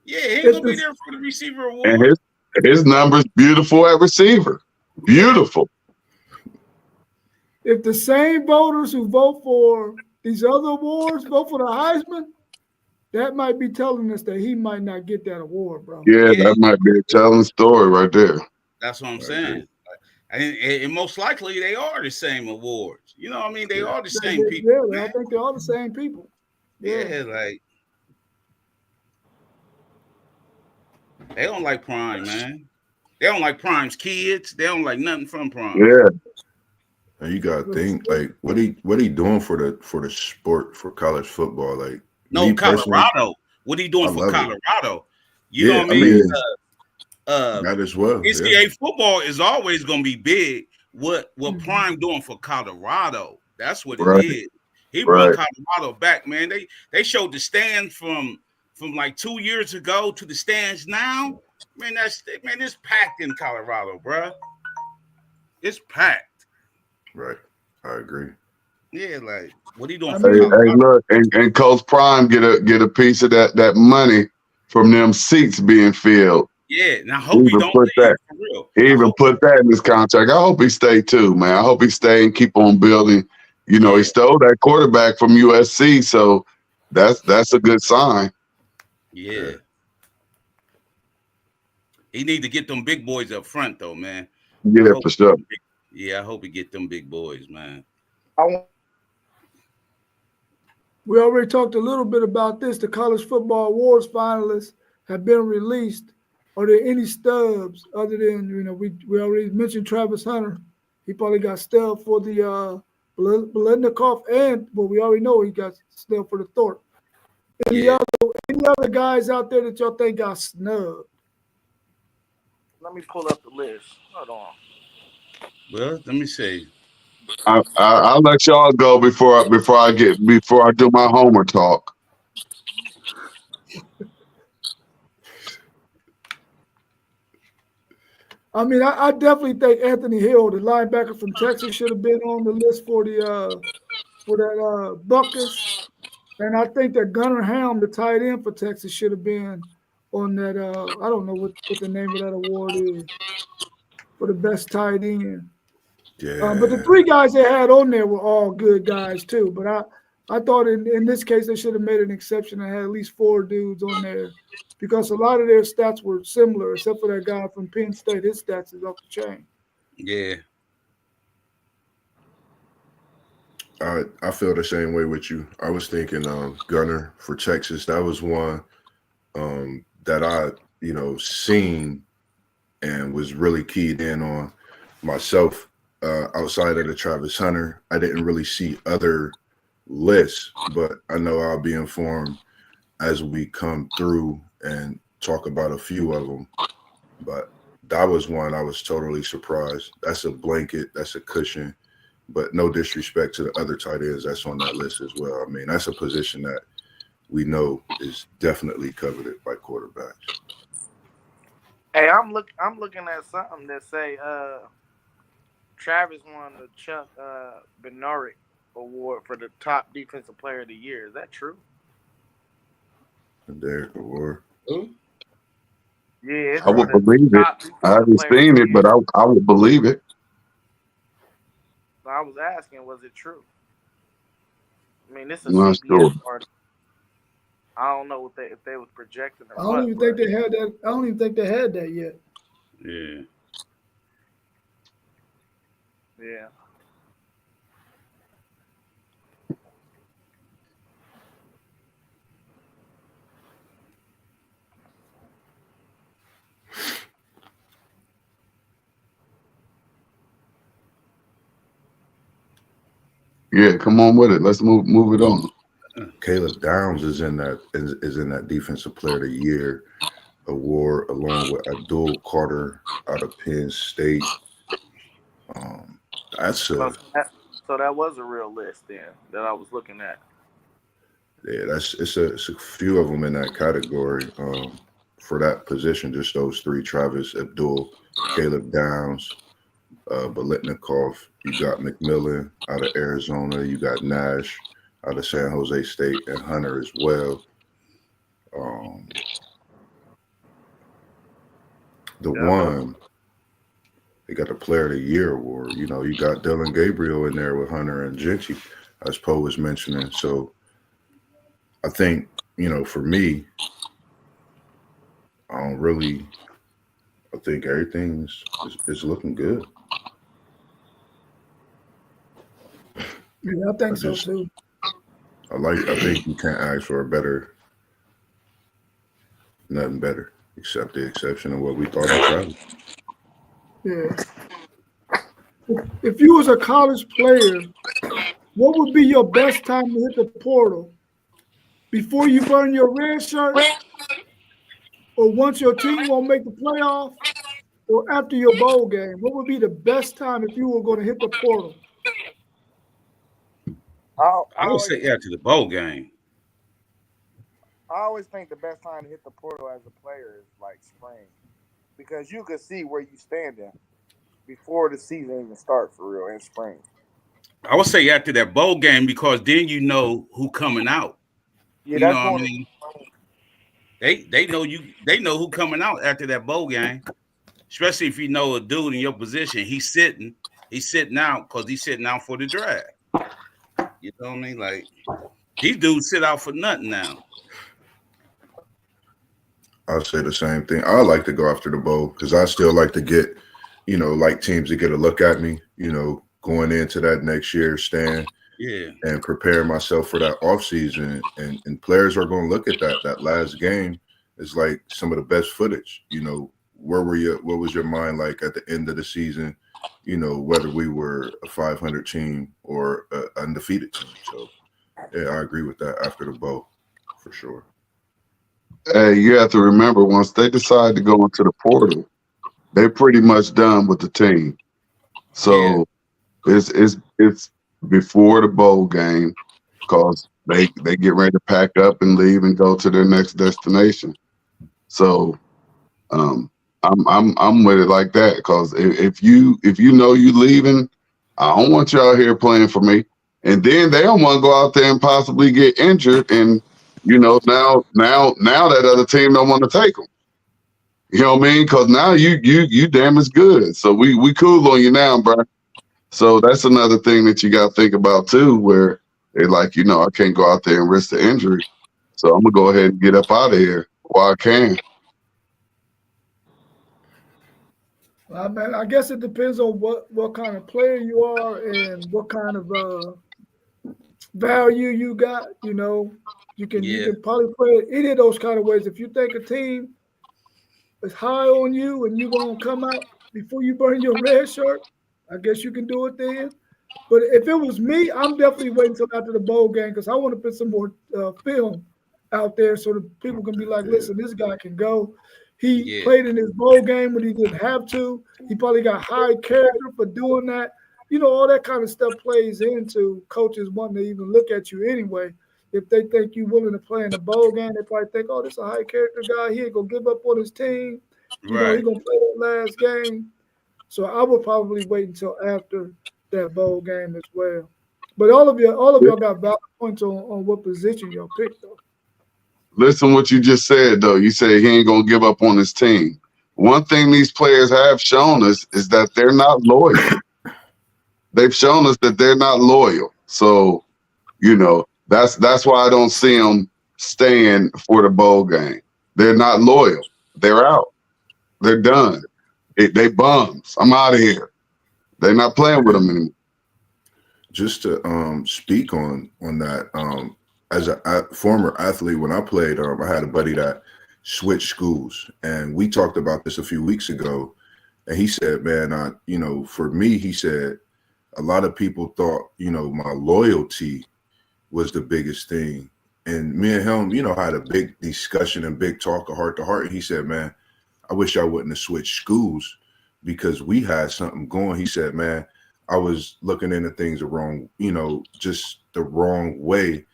Yeah, he ain't gonna be there for the receiver award.
And his number's beautiful at receiver. Beautiful.
If the same voters who vote for these other awards vote for the Heisman, that might be telling us that he might not get that award, bro.
Yeah, that might be a telling story right there.
That's what I'm saying. And most likely they are the same awards. You know what I mean? They are the same people.
Yeah, I think they are the same people.
Yeah, like they don't like Prime, man. They don't like Prime's kids. They don't like nothing from Prime.
Yeah.
And you gotta think like what he doing for the sport, for college football, like.
No, Colorado. What are you doing for Colorado? You know what I mean?
That as well.
NCAA football is always going to be big. What Prime doing for Colorado? That's what it is. He
Right.
brought Colorado back, man. They showed the stands from like 2 years ago to the stands now. Man, it's packed in Colorado, bro. It's packed.
Right. I agree.
Yeah, like what he doing
I
for
mean-
Colorado?
Hey, look, and Coach Prime get a piece of that money from them seats being filled.
Yeah, and I
He
hope he
even
don't
put
leave
that.
for real.
He
I
even
hope
put that in his contract. I hope he stay too, man. I hope he stay and keep on building. You know, he
Yeah.
stole that quarterback from USC, so that's a good sign.
Yeah. He need to get them big boys up front though, man.
Yeah, for sure.
Yeah, I hope he get them big boys, man.
We already talked a little bit about this. The college football awards finalists have been released. Are there any stubs other than, we already mentioned Travis Hunter. He probably got stubbed for the Biletnikoff, and we already know he got stubbed for the Thorpe. Any other guys out there that y'all think got snubbed?
Let me pull up the list. Hold on.
Well, let me see.
I'll let y'all go before I do my homer talk.
I mean, I definitely think Anthony Hill, the linebacker from Texas, should have been on the list for that Buckus. And I think that Gunnar Helm, the tight end for Texas, should have been on that. I don't know what the name of that award is for the best tight end.
Yeah.
But the three guys they had on there were all good guys too. But I thought in this case they should have made an exception and had at least 4 dudes on there because a lot of their stats were similar, except for that guy from Penn State. His stats is off the chain.
Yeah.
I feel the same way with you. I was thinking Gunner for Texas. That was one that I, seen and was really keyed in on myself. Outside of the Travis Hunter, I didn't really see other lists, but I know I'll be informed as we come through and talk about a few of them. But that was one I was totally surprised. That's a blanket, that's a cushion, but no disrespect to the other tight ends that's on that list as well. I mean, that's a position that we know is definitely coveted by quarterbacks.
Hey, I'm looking at something that say Travis won the Chuck Bednarik Award for the top defensive player of the year. Is that true?
And Derek Award.
Yeah,
I would believe it. I haven't seen it, but I would believe it.
I was asking, was it true? I mean, this is a
Not
CBS
sure.
article. I don't know if they was projecting or
I don't even think they had that. I don't even think they had that yet.
Yeah.
Yeah.
Yeah, come on with it. Let's move it on.
Caleb Downs is in that defensive player of the year award along with Abdul Carter out of Penn State.
So that was a real list then that I was looking at.
Yeah, it's a few of them in that category. For that position, just those three: Travis, Abdul, Caleb Downs, Biletnikoff. You got McMillan out of Arizona. You got Nash out of San Jose State, and Hunter as well. One, they got the Player of the Year award. You got Dylan Gabriel in there with Hunter and Gentry, as Poe was mentioning. So I think, for me, I think everything is looking good.
Yeah, I think so too.
I think you can't ask for nothing better, except the exception of what we thought of Travis.
Yeah. If you was a college player, what would be your best time to hit the portal? Before you burn your red shirt, or once your team won't make the playoff, or after your bowl game? What would be the best time if you were going to hit the portal?
I would say after the bowl game.
I always think the best time to hit the portal as a player is like spring, because you can see where you stand in before the season even starts for real in spring.
I would say after that bowl game because then you know who coming out.
Yeah,
You
that's
know what I
going.
mean? They know you. They know who coming out after that bowl game, especially if you know a dude in your position. He's sitting out because he's sitting out for the draft. You know what I mean? Like these dudes sit out for nothing now.
I'll say the same thing. I like to go after the bowl because I still like to get, like teams to get a look at me, going into that next year, stand and prepare myself for that offseason. And players are going to look at that last game is like some of the best footage. Where were you? What was your mind like at the end of the season? Whether we were a 500 team or an undefeated team. So, yeah, I agree with that after the bowl for sure.
Hey, you have to remember once they decide to go into the portal, they're pretty much done with the team. So it's before the bowl game because they get ready to pack up and leave and go to their next destination. So I'm with it like that because if you know you leaving, I don't want you out here playing for me. And then they don't want to go out there and possibly get injured and now that other team don't want to take them. You know what I mean? Because now you damn as good. So we cool on you now, bro. So that's another thing that you got to think about too, where they're like, I can't go out there and risk the injury. So I'm gonna go ahead and get up out of here while I can.
Well, man, I guess it depends on what kind of player you are and what kind of value you got. You can probably play it any of those kind of ways. If you think a team is high on you and you're gonna come out before you burn your red shirt, I guess you can do it then. But if it was me, I'm definitely waiting until after the bowl game because I want to put some more film out there so that people can be like, listen, this guy can go. He played in his bowl game when he didn't have to. He probably got high character for doing that. All that kind of stuff plays into coaches wanting to even look at you anyway. If they think you're willing to play in the bowl game, they probably think, oh, this is a high character guy. He ain't going to give up on his team. He's going to play that last game. So I would probably wait until after that bowl game as well. But all of y'all got valid points on what position y'all picked, though.
Listen what you just said, though. You said he ain't going to give up on his team. One thing these players have shown us is that they're not loyal. They've shown us that they're not loyal. So, that's why I don't see them staying for the bowl game. They're not loyal. They're out. They're done. They bums. I'm out of here. They're not playing with them anymore.
Just to speak on that, as a former athlete, when I played, I had a buddy that switched schools, and we talked about this a few weeks ago. And he said, "Man, for me," he said, a lot of people thought, my loyalty was the biggest thing. And me and him, had a big discussion and big talk of heart to heart. And he said, "Man, I wish I wouldn't have switched schools because we had something going." He said, "Man, I was looking into things just the wrong way.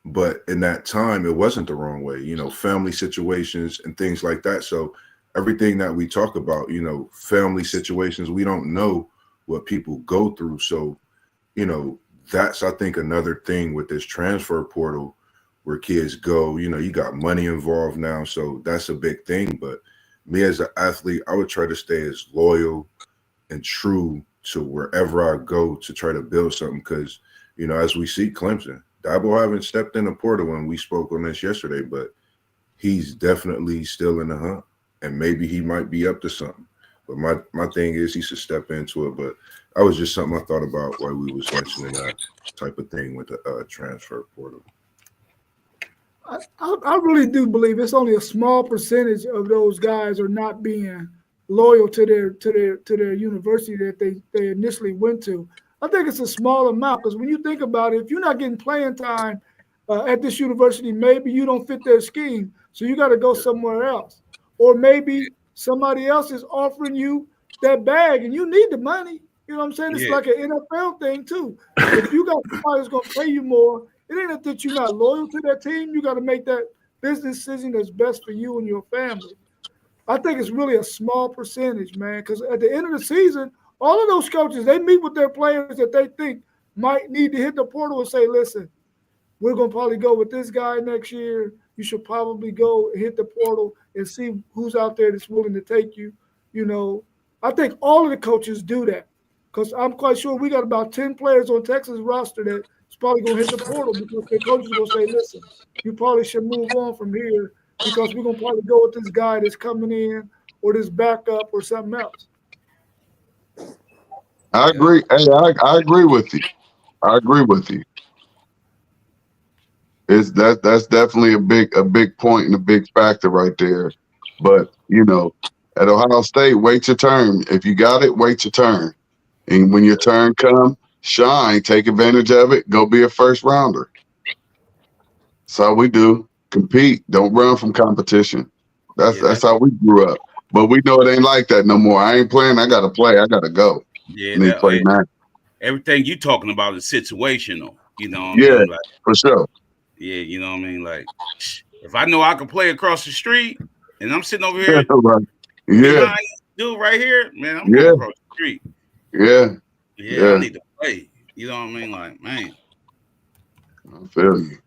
But in that time, it wasn't the wrong way, family situations and things like that." So everything that we talk about, family situations, we don't know what people go through. So, that's, I think, another thing with this transfer portal where kids go, you got money involved now. So that's a big thing. But me as an athlete, I would try to stay as loyal and true to wherever I go to try to build something. Because, as we see Clemson, Dabo haven't stepped in the portal when we spoke on this yesterday, but he's definitely still in the hunt. And maybe he might be up to something. But my thing is he should step into it. But that was just something I thought about while we was mentioning that type of thing with the transfer portal.
I really do believe it's only a small percentage of those guys are not being loyal to their university that they initially went to. I think it's a small amount because when you think about it, if you're not getting playing time at this university, maybe you don't fit their scheme, so you got to go somewhere else. Or maybe somebody else is offering you that bag and you need the money. You know what I'm saying? It's
Yeah.
like an NFL thing too. If you got somebody that's gonna pay you more, it ain't that you're not loyal to that team. You got to make that business decision that's best for you and your family. I think it's really a small percentage, man, because at the end of the season, all of those coaches, they meet with their players that they think might need to hit the portal and say, listen, we're going to probably go with this guy next year. You should probably go hit the portal and see who's out there that's willing to take you. You know, I think all of the coaches do that because I'm quite sure we got about 10 players on Texas roster that's probably going to hit the portal because their coaches are going to say, listen, you probably should move on from here because we're going to probably go with this guy that's coming in or this backup or something else.
I agree. Hey, I agree with you. I agree with you. That's definitely a big point and a big factor right there. But you know, at Ohio State, wait your turn. If you got it, wait your turn. And when your turn comes, shine, take advantage of it, go be a first rounder. That's how we do. Compete. Don't run from competition. That's how we grew up. But we know it ain't like that no more. I ain't playing. I gotta play. I gotta go.
Yeah,
and they play now.
Everything you talking about is situational. You know what I
Yeah,
mean? Like,
for sure.
yeah, you know what I mean? Like, if I know I can play across the street and I'm sitting over here
Right. Yeah,
behind this dude right here, man, I'm going across the street.
yeah.
Yeah, I need to play. You know what I mean? Like, man.
I feel you.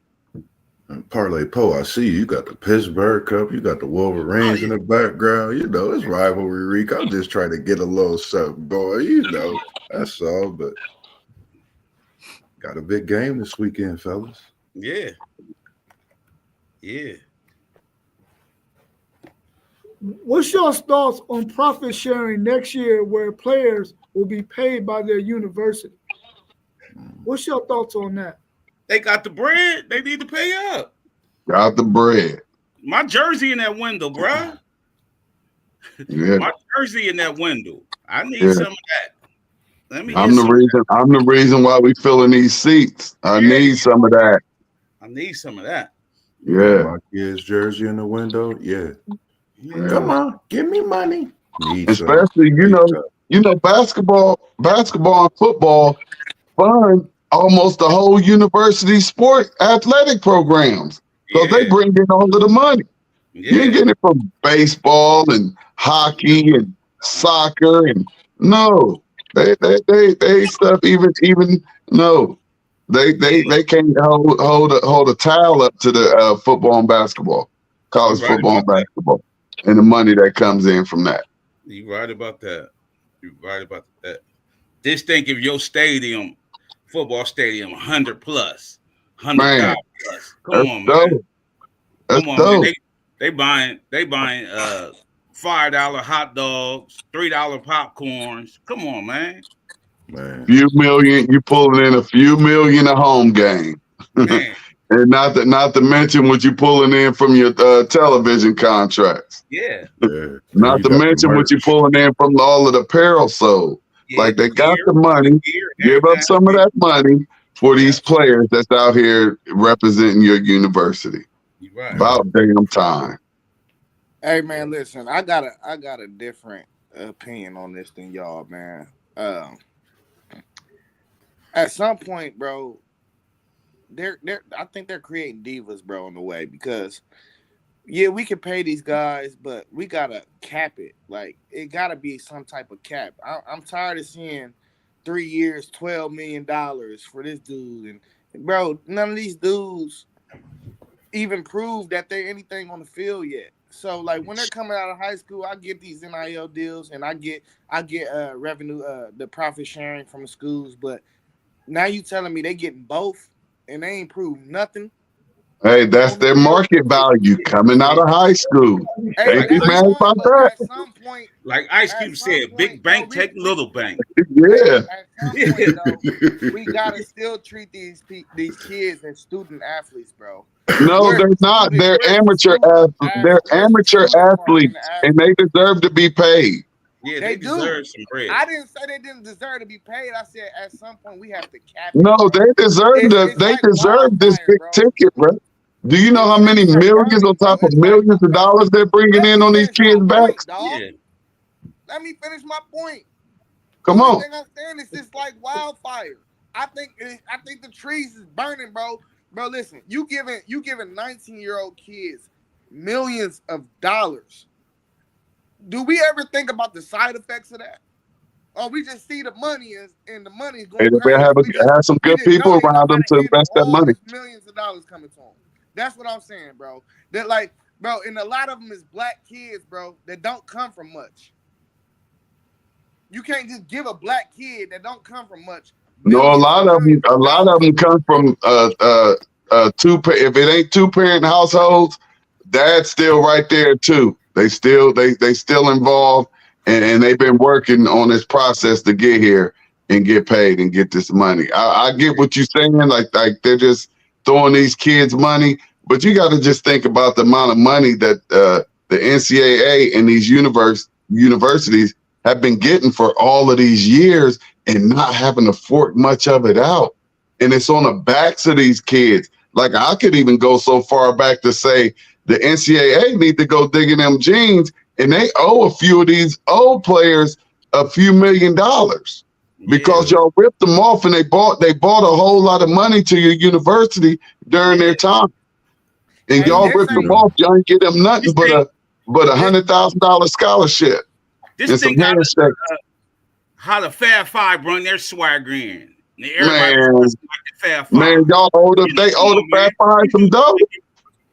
And Parlay Poe, I see you got the Pittsburgh Cup, you got the Wolverines in the background. You know, it's rivalry week. I'm just trying to get a little something going, you know. That's all, but got a big game this weekend, fellas.
Yeah. Yeah.
What's your thoughts on profit sharing next year where players will be paid by their university? What's your thoughts on that?
They got the bread. They need to pay up.
Got the bread.
My jersey in that window, bruh.
Yeah.
My jersey in that window. I need
Yeah.
some of that. Let me
I'm the reason why we filling these seats. I need some of that.
I need some of that.
Yeah.
My kid's jersey in the window. Yeah.
Yeah.
Come on, give me money. Need some.
Especially, you know, basketball and football fund almost the whole university sport athletic programs. So they bring in all of the money. You ain't getting it from baseball and hockey and soccer and no. They stuff even no. They can't hold a towel up to the football and basketball, college football and basketball, and the money that comes in from that.
You're right about that. You're right about that. Just think if your stadium, football stadium, 100 plus, 100,000 plus. Come on, man. Come on, man. They buying $5 hot dogs, $3 popcorns. Come on, man.
Few million, you pulling in a few million a home game.
Man.
And not to mention what you pulling in from your television contracts.
Yeah.
Not to mention what you pulling in from all of the apparel sold. Like they got the money, give up some of that money for these players that's out here representing your university.
Right.
About damn time.
Hey man, listen, I got a different opinion on this than y'all, man. At some point, bro, I think they're creating divas, bro, in the way because we can pay these guys, but we gotta cap it. Like it gotta be some type of cap. I'm tired of seeing 3 years, $12 million for this dude, and bro, none of these dudes even prove that they're anything on the field yet. So like when they're coming out of high school, I get these NIL deals and I get revenue, the profit sharing from the schools, but now you telling me they getting both and they ain't proved nothing.
Hey, that's their market value coming out of high school. Hey, be mad about that.
At some point,
like Ice Cube said, big bank take little bank.
Yeah.
At some point, though, we gotta still treat these kids as student athletes, bro.
No, they're not. They're amateur athletes. They're amateur athletes, and they deserve to be paid.
Yeah, they deserve some bread.
I didn't say they didn't deserve to be paid. I said at some point we have to cap it.
No, they deserve they deserve this big ticket, bro. Do you know how many millions on top of millions of dollars they're bringing in on these kids' backs?
Yeah. Let me finish my point.
Come
The
on.
only thing I'm saying is just like wildfire. I think the trees is burning, bro. Bro, listen, you giving 19-year-old kids millions of dollars. Do we ever think about the side effects of that? Or we just see the money and the money's
Hey,
going
they better
crazy.
have some good people
Know
around
how
them
to
to
handle
invest that
all
money.
these millions of dollars coming to them. That's what I'm saying, bro. That like, bro, and a lot of them is black kids, bro, that don't come from much. You can't just give a black kid that don't come from much.
No, a
millions
lot
and
of them,
millions dollars.
come from if it ain't 2-parent households, dad's still right there too. They still involved, and they've been working on this process to get here and get paid and get this money. I get what you're saying, like they're just throwing these kids money, but you got to just think about the amount of money that the NCAA and these universities have been getting for all of these years and not having to fork much of it out. And it's on the backs of these kids. Like I could even go so far back to say the NCAA need to go dig in them jeans, and they owe a few of these old players a few $1 million because y'all ripped them off and they bought a whole lot of money to your university during their time. And
Hey,
y'all
this
ripped them
ain't-
off. Y'all ain't get them nothing but a $100,000 scholarship and
This
some
thing got
handshakes.
how the Fab Five run their swagger in.
Man,
Was like the Fab Five.
man, y'all owe the Fab Five some dough.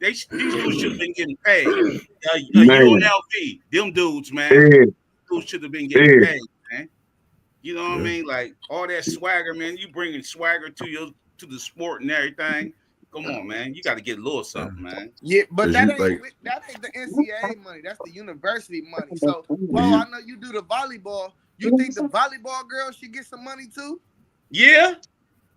These dudes should have been getting paid.
Man.
UNLV, them dudes, man.
Yeah.
Dudes should have been getting
Yeah.
paid, man. You know what I mean? Like all that swagger, man. You bringing swagger to the sport and everything. Come on, man. You got to get a little something, man.
Yeah, but that
you,
ain't the NCAA money. That's the university money. So, Paul, I know you do the volleyball. You think the volleyball girls should get some money too?
Yeah.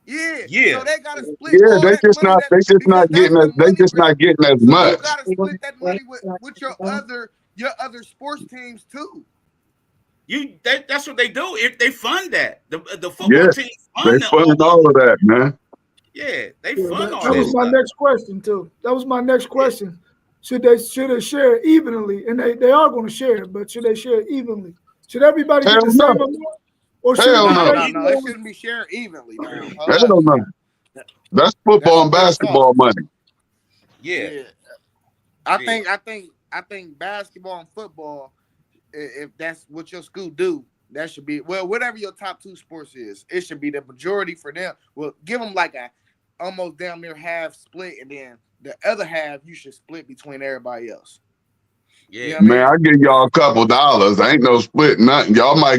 Yeah.
Yeah.
So they gotta split.
Yeah,
all
they
that
just
money
not
because
not
that's
getting
the
as they
money,
just
bro.
not getting as
So
much.
you gotta split that money with your other sports teams too.
That's what they do. If they fund that, the football
Yeah,
team
They
fund
funded all of that, man.
Yeah, they
Yeah,
fund all
that was
that
my
stuff.
next question too. That was my next question. Should they share it evenly? And they are going to share it, but should they share it evenly? Should everybody get
Hell
the same
no.
amount, or should
Hell
it be
no.
based
No, it
on-
shouldn't be shared evenly. Now. Hold
Hell
up.
no. That's football and
That's real
basketball money.
Yeah.
I think basketball and football, if that's what your school do, that should be whatever your top two sports is. It should be the majority for them. Well, give them like a almost damn near half split, and then the other half you should split between everybody else.
Yeah.
You know what I mean?
Man, I give y'all a couple dollars. Ain't no split nothing. Y'all might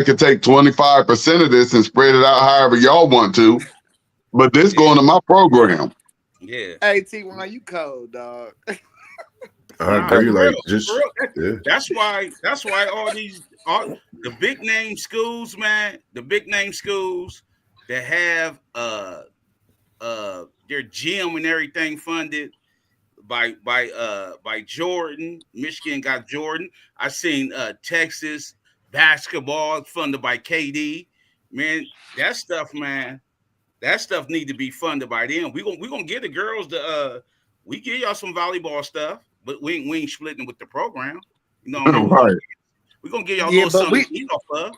could take 25% of this and spread it out however y'all want to. But this going to my program.
Yeah.
Hey T1, you cold, dog.
I
Nah,
agree.
for
Like
real,
just
for real.
yeah.
That's why all the big name schools, man, the big name schools that have their gym and everything funded by Jordan. Michigan got Jordan. I seen Texas basketball funded by KD. Man, that stuff, man. That stuff need to be funded by them. We gonna get the girls we give y'all some volleyball stuff, but we ain't splitting with the program. You know what I mean?
Right.
We're gonna give y'all a
Yeah,
little
but
something to eat off of.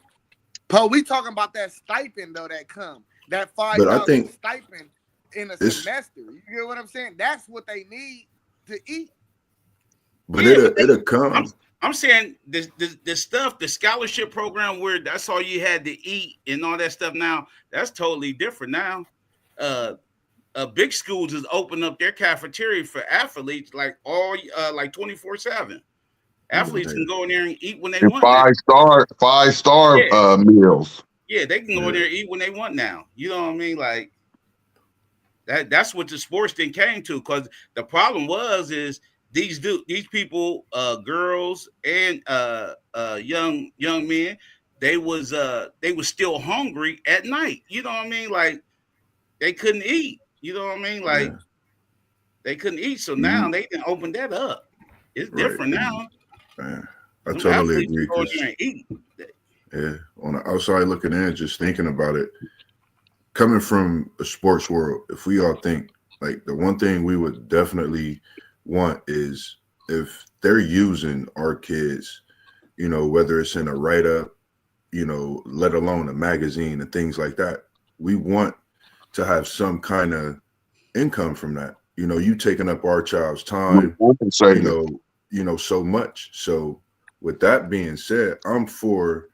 Paul, we talking about that stipend though that come. That
But I
$5,000
think
stipend in a
it's-
semester. You get what I'm saying? That's what they need to eat.
But
Yeah,
it'll come.
I'm saying the stuff, the scholarship program where that's all you had to eat and all that stuff now, that's totally different now. Big schools is open up their cafeteria for athletes like 24/7. Athletes can go in there and eat when they
And
want. Now.
5-star meals.
Yeah, they can go in there and eat when they want now. You know what I mean? Like that's what the sports thing came to, because the problem is these people, girls and young men, they was still hungry at night. You know what I mean? Like they couldn't eat. You know what I mean? Like they couldn't eat. So now they can open that up. It's different now.
Man, I
Them
totally
athletes
agree.
go in there and eat.
Yeah, on the outside looking in, just thinking about it, coming from a sports world, if we all think like the one thing we would definitely want is if they're using our kids, you know, whether it's in a write-up, let alone a magazine and things like that. We want to have some kind of income from that. You taking up our child's time, so much. So with that being said, I'm for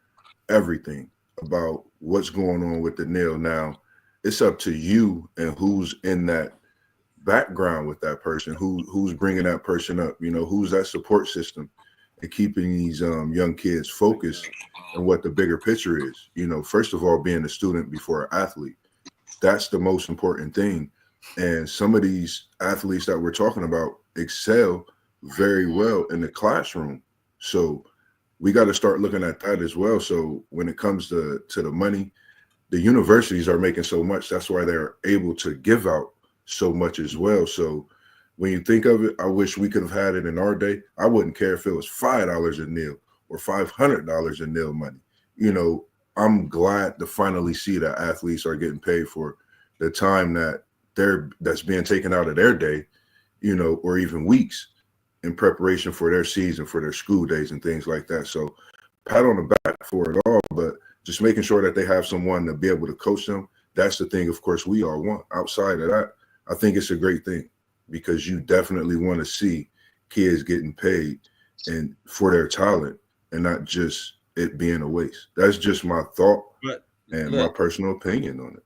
everything about what's going on with the NIL. Now it's up to you and who's in that background with that person, who's bringing that person up, who's that support system, and keeping these young kids focused on what the bigger picture is. First of all, being a student before an athlete, that's the most important thing. And some of these athletes that we're talking about excel very well in the classroom. So we got to start looking at that as well. So when it comes to the money, the universities are making so much. That's why they're able to give out so much as well. So when you think of it, I wish we could have had it in our day. I wouldn't care if it was $5 a nil or $500 a nil money. I'm glad to finally see that athletes are getting paid for the time that's being taken out of their day, or even weeks in preparation for their season, for their school days and things like that. So pat on the back for it all, but just making sure that they have someone to be able to coach them. That's the thing, of course, we all want. Outside of that, I think it's a great thing, because you definitely want to see kids getting paid and for their talent and not just it being a waste. That's just my thought my personal opinion on it.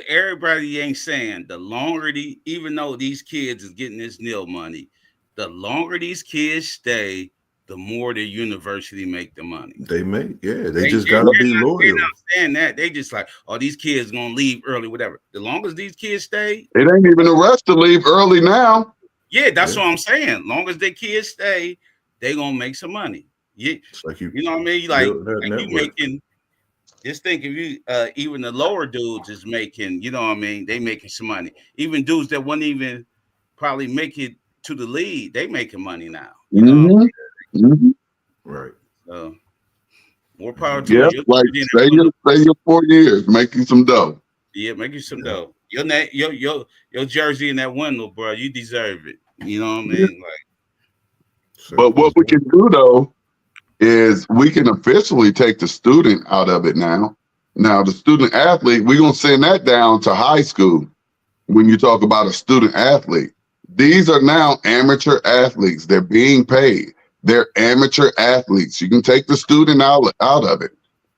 Everybody ain't saying the longer even though these kids is getting this NIL money, the longer these kids stay, the more the university make the money.
They just gotta be loyal.
They're not saying that. They just like, these kids gonna leave early, whatever. The longer as these kids stay,
it ain't even a rush to leave early now.
Yeah, that's what I'm saying. Long as the kids stay, they gonna make some money. Yeah,
it's like you
know what I mean? Like you making. Just think if you even the lower dudes is making, you know what I mean? They making some money. Even dudes that wouldn't even probably make it to the league, they making money now. You know?
Right.
So more power to you.
Like stay your 4 years, making some dough.
Yeah, making some dough. Your jersey in that window, bro. You deserve it. You know what I mean?
But what we can do though is we can officially take the student out of it now. Now, the student athlete, we're going to send that down to high school when you talk about a student athlete. These are now amateur athletes. They're being paid. They're amateur athletes. You can take the student out of it.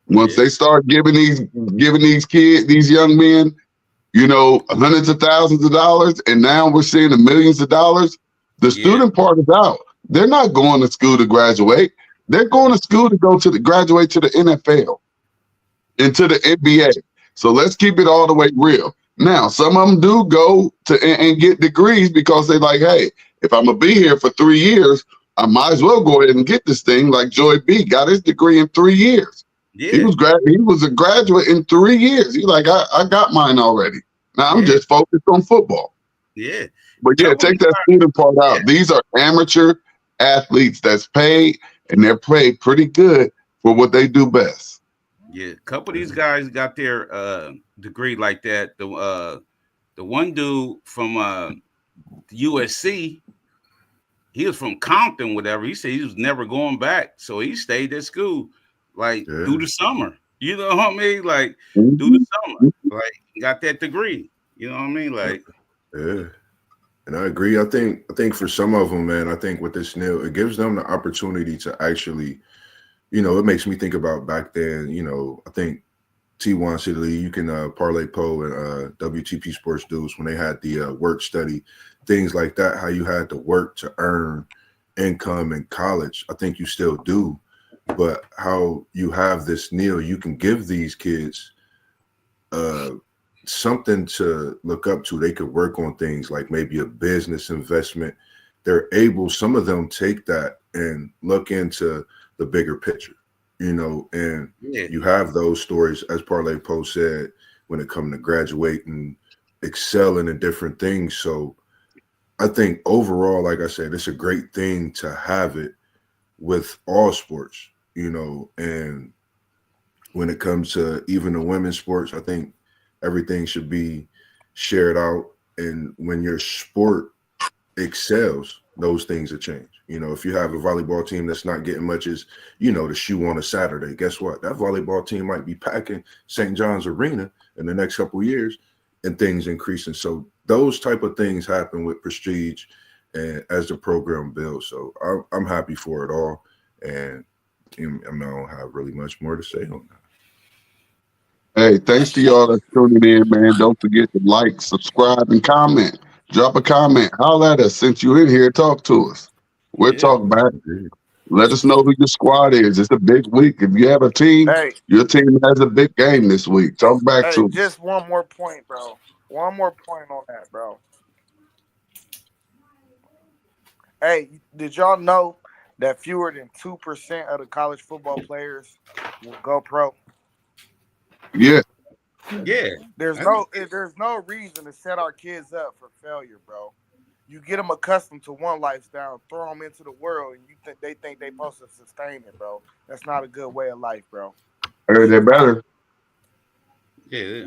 Once they start giving these kids, these young men, hundreds of thousands of dollars, and now we're seeing the millions of dollars, the student part is out. They're not going to school to graduate. They're going to school to graduate to the NFL and to the NBA. So let's keep it all the way real. Now, some of them do go to and get degrees because they're like, hey, if I'm going to be here for 3 years, I might as well go ahead and get this thing. Like Joy B got his degree in 3 years. Yeah. He was a graduate in 3 years. He's like, I got mine already. Now I'm just focused on football.
Yeah.
But take that student part out. These are amateur athletes that's paid, and they're paid pretty good for what they do best.
Yeah, a couple of these guys got their degree like that. The one dude from USC, he was from Compton, whatever. He said he was never going back, so he stayed at school through the summer. You know what I mean? Like through the summer, like got that degree. You know what I mean? Like
And I agree. I think for some of them, man, I think with this NIL, it gives them the opportunity to actually, it makes me think about back then, I think T1 City, you can Parlay Poe and WTP Sports Dudes when they had the work study, things like that, how you had to work to earn income in college. I think you still do, but how you have this NIL, you can give these kids something to look up to. They could work on things like maybe a business investment. They're able, some of them take that and look into the bigger picture, and you have those stories, as Parlay Poe said, when it comes to graduating, excelling in different things. So I think overall, like I said, it's a great thing to have it with all sports, and when it comes to even the women's sports, I think everything should be shared out. And when your sport excels, those things will change. You know, if you have a volleyball team that's not getting much as, you know, the shoe on a Saturday, guess what? That volleyball team might be packing St. John's Arena in the next couple of years and things increasing. So those type of things happen with prestige and as the program builds. So I'm happy for it all. And I don't have really much more to say on that.
Hey, thanks to y'all that's tuning in, man. Don't forget to like, subscribe, and comment. Drop a comment. Holler at us. Since you in here, talk to us. We'll talk back. Let us know who your squad is. It's a big week. If you have a team, your team has a big game this week. Talk back to us.
Just one more point, bro. One more point on that, bro. Hey, did y'all know that fewer than 2% of the college football players will go pro?
Yeah.
Yeah.
There's no reason to set our kids up for failure, bro. You get them accustomed to one lifestyle, throw them into the world, and they think they supposed to sustain it, bro. That's not a good way of life, bro.
They're better.
Yeah.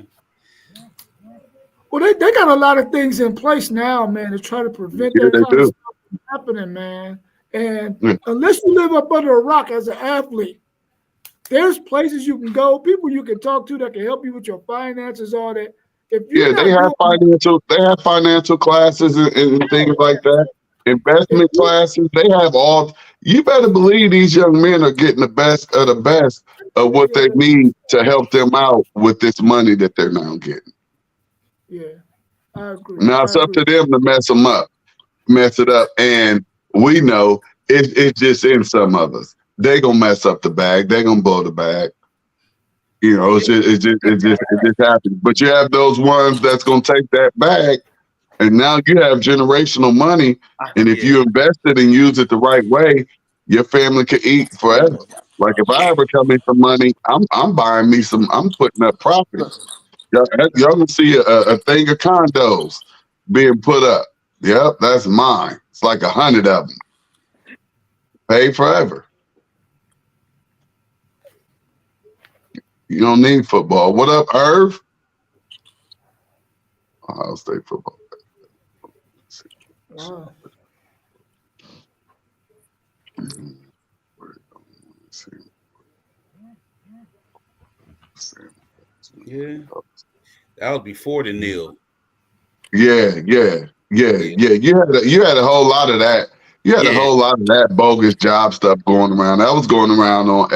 Well, they got a lot of things in place now, man, to try to prevent that kind of stuff from happening, man. And unless you live up under a rock as an athlete, there's places you can go, people you can talk to that can help you with your finances, all that.
They have financial classes and things like that. Investment classes. They have all. You better believe these young men are getting the best of what they need to help them out with this money that they're now getting.
Yeah, I agree.
Now it's up to them to mess it up, and we know it's just in some of us. They gonna mess up the bag. They gonna blow the bag. You know, it just happens. But you have those ones that's gonna take that bag, and now you have generational money. And if you invest it and use it the right way, your family can eat forever. Like if I ever come in for money, I'm buying me some. I'm putting up property. Y'all gonna see a thing of condos being put up. Yep, that's mine. It's like 100 of them. Paid forever. You don't need football. What up, Irv? Ohio State football.
Wow.
Yeah. That was before the nil.
Yeah. You had a whole lot of that. You had a whole lot of that bogus job stuff going around. That was going around on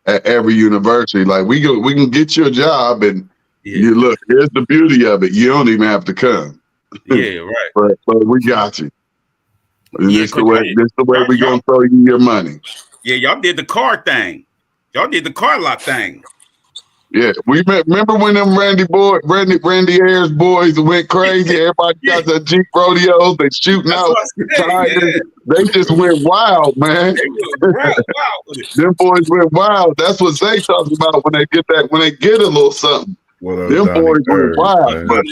at every university. Like we can get you a job, and you look. Here's the beauty of it. You don't even have to come.
Yeah, right.
but we got you. And this the way we gonna throw you your money.
Yeah, y'all did the car thing. Y'all did the car lot thing.
Yeah, we remember when them Randy Ayers boys went crazy. Everybody got the Jeep rodeos. They shooting out tires. They just went wild, man. Them boys went wild. That's what they talking about when they get a little something. Them boys went wild. But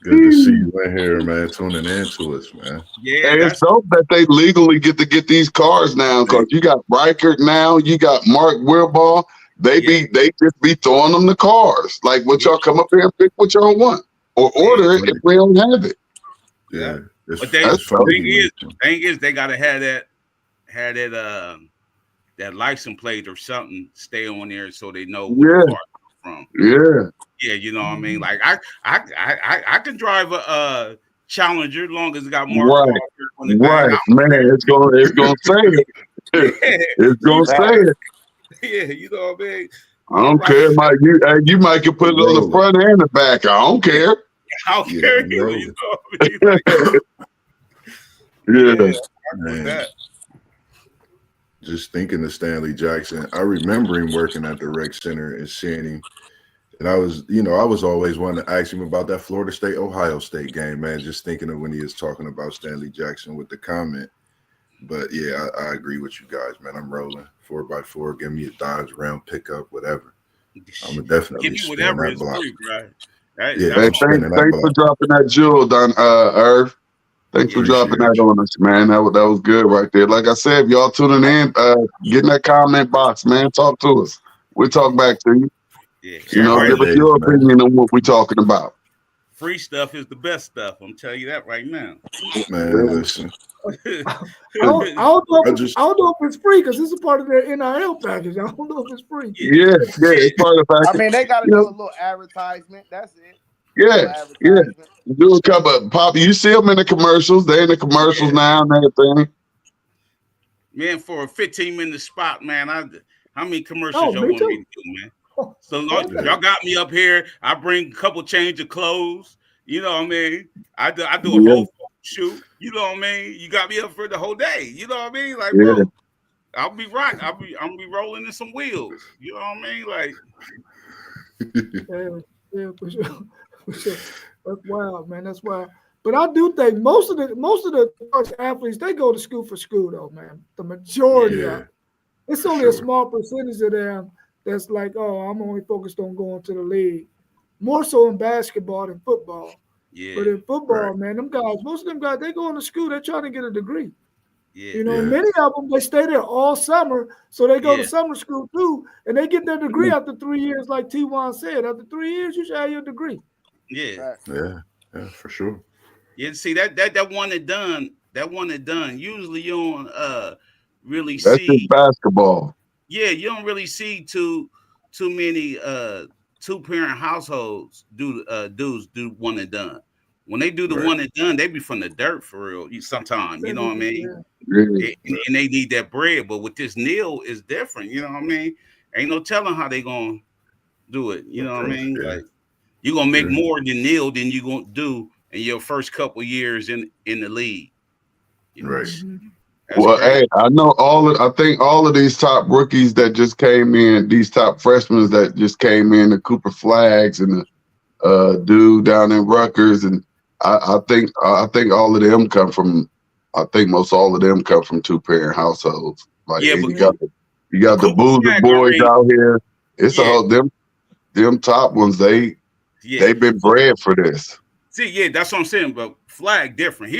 good to see you in here, man. Tuning in to us, man.
Yeah, and it's dope that they legally get to get these cars now, because you got Reichert now, you got Mark Wilbaugh. They just be throwing them the cars. Like, what y'all come up here and pick what y'all want, or order it if we don't have it.
Yeah,
but the thing is, they gotta have that license plate or something stay on there so they know where the car comes from. Yeah, you know what I mean. Like I can drive a Challenger as long as it got Mark.
Right, man. It's gonna say it. It's gonna say it.
Yeah, you know what I mean.
I don't care. You might can put it on the front and the back. I don't care.
I don't care. You know what I mean?
Man. Just thinking of Stanley Jackson, I remember him working at the rec center and seeing him. And I was always wanting to ask him about that Florida State Ohio State game, man. Just thinking of when he was talking about Stanley Jackson with the comment. But yeah, I agree with you guys, man. I'm rolling 4x4. Give me a Dodge Ram pickup, whatever. I'm gonna definitely
give you whatever is free, right?
Thanks for dropping that jewel, Irv. Thanks for dropping that on us, man. That was good right there. Like I said, if y'all tuning in, get in that comment box, man. Talk to us. We'll talk back to you.
Yeah.
Give us your opinion on what we're talking about.
free stuff is the best stuff. I'm telling you that right now.
Man, listen.
I don't know if it's free because this is part of their NIL package. I don't know if it's free.
Yeah, it's part of the
I
package.
mean, they got to do a little advertisement. That's it.
Yeah. Do a couple of pop. You see them in the commercials. They're in the commercials now and everything.
Man, for a 15-minute spot, man, how many commercials y'all
me
want
too.
me to do, man? So y'all got me up here. I bring a couple change of clothes. You know what I mean? I do a whole shoot. You know what I mean? You got me up for the whole day. You know what I mean? Like, bro, I'll be rocking. I'm be rolling in some wheels. You know what I mean? Like,
yeah, for sure. That's wild, man. That's wild. But I do think most of the athletes, they go to school for school though, man. The majority of them. It's only a small percentage of them that's like, oh, I'm only focused on going to the league. More so in basketball than football.
Yeah.
But in football, man, most of them guys, they go into school, they're trying to get a degree.
Yeah.
You know, many of them, they stay there all summer, so they go to summer school too, and they get their degree after 3 years, like T1 said. After 3 years, you should have your degree.
Yeah,
for sure.
Yeah, see that one and done. Usually you don't really
That's
see
just basketball.
Yeah, you don't really see too many 2-parent households dudes do one and done. When they do the one and done, they be from the dirt for real. Sometimes, you know what I mean? And they need that bread. But with this NIL, is different. You know what I mean? Ain't no telling how they gonna do it. You know what I mean? Like you're gonna make more than NIL than you gonna do in your first couple years in the league. You know?
Right.
Well, hey, I think all of these top rookies that just came in, these top freshmen that just came in, the Cooper Flags and the dude down in Rutgers, and I think all of them come from. I think most all of them come from 2-parent households. Like you got the Boozer boys out here. It's a whole them top ones. They've been bred for this.
See, that's what I'm saying. But Flag different.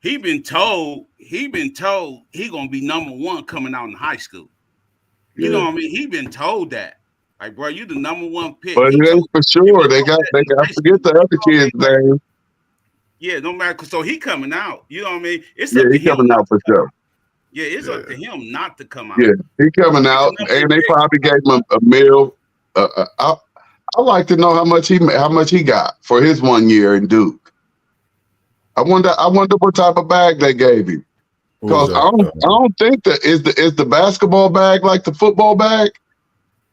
He been told he gonna be #1 coming out in high school. You know what I mean? He been told that. Like, bro, you the #1 pick.
But it ain't for sure. They got forget the other kids' name.
Yeah, no matter. So he coming out. You know what I mean? It's
he coming out for sure.
Yeah, it's up to him not to come out.
Yeah, he coming out, and they probably gave him a meal. I like to know how much he got for his 1 year in Duke. I wonder what type of bag they gave him. Because I don't think that is the basketball bag like the football bag.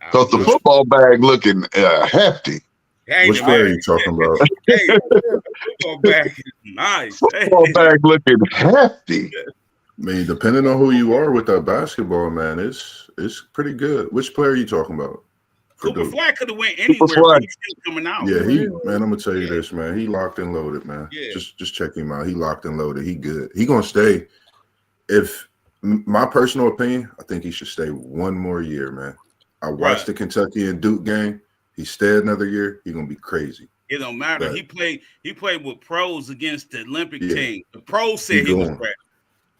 Because the football bag looking hefty.
Which bag are you talking about?
Football bag is nice.
Football bag looking hefty.
I mean, depending on who you are with that basketball, man, it's pretty good. Which player are you talking about?
Cooper Flag could have went anywhere, but he's still coming out.
Yeah, man, I'm gonna tell you this, man. He locked and loaded, man. Yeah. Just check him out. He locked and loaded. He good. He gonna stay. If my personal opinion, I think he should stay 1 more year, man. I watched the Kentucky and Duke game. He stayed another year. He gonna be crazy.
It don't matter. But he played with pros against the Olympic team. The pros said he was ready.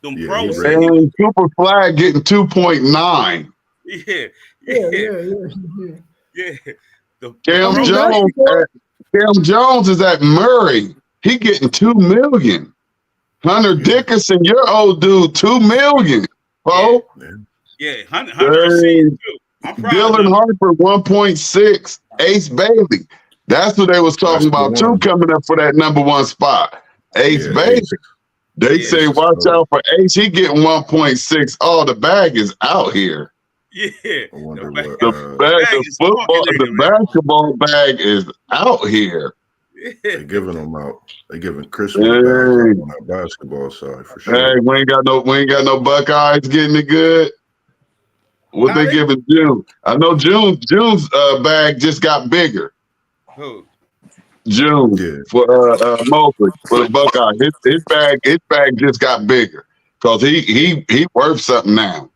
Them pros said he was
Cooper Flag getting 2.9.
Yeah.
Cam Jones is at Murray. He getting $2 million. Hunter Dickinson, your old dude, $2 million. Oh,
Hunter too.
Dylan Harper, 1.6. Ace Bailey. That's what they was talking about too, coming up for that #1 spot. Ace Bailey. They say watch out for Ace. He getting 1.6. Oh, the bag is out here.
Yeah,
the basketball bag is out here.
They're giving them out. They're giving Christmas bags on that basketball side for sure.
Hey, we ain't got no Buckeyes getting it good. What they giving June? I know June's bag just got bigger.
Who?
June for Mosley for the Buckeyes. His bag just got bigger because he worth something now.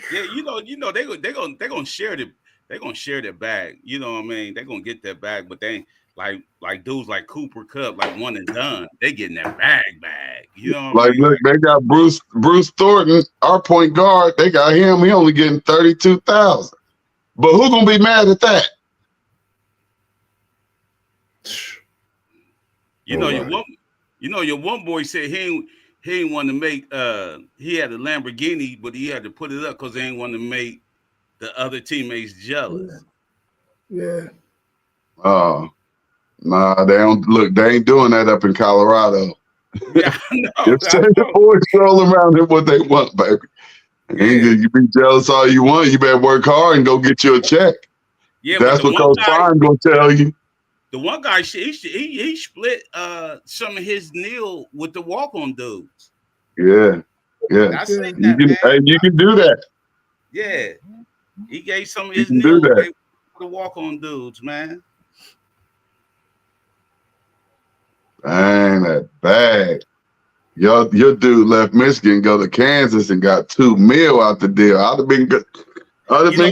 Yeah, you know they gonna share their bag. You know what I mean? They're gonna get that bag, but they ain't like dudes like Cooper Kupp, like one and done. They getting that bag. You know what I mean?
Look, they got Bruce Thornton, our point guard. They got him. He only getting $32,000. But who gonna be mad at that?
You know, your one boy said he ain't want to make he had a Lamborghini, but he had to put it up because he ain't want to make the other teammates jealous.
Yeah.
Oh, nah, they don't look. They ain't doing that up in Colorado.
Yeah, I know.
If the boys roll around in what they want, baby.
Yeah.
You be jealous all you want. You better work hard and go get you a check.
Yeah,
That's
but
what Coach Prime gonna tell you.
The one guy he split some of his deal with the walk-on dudes.
Yeah.
I seen that, man.
You can do that.
Yeah, he gave some of
You
his
can
deal
do that.
away with the walk-on dudes, man.
Dang, that bag. Your dude left Michigan, go to Kansas, and got $2 million out the deal. I'd have been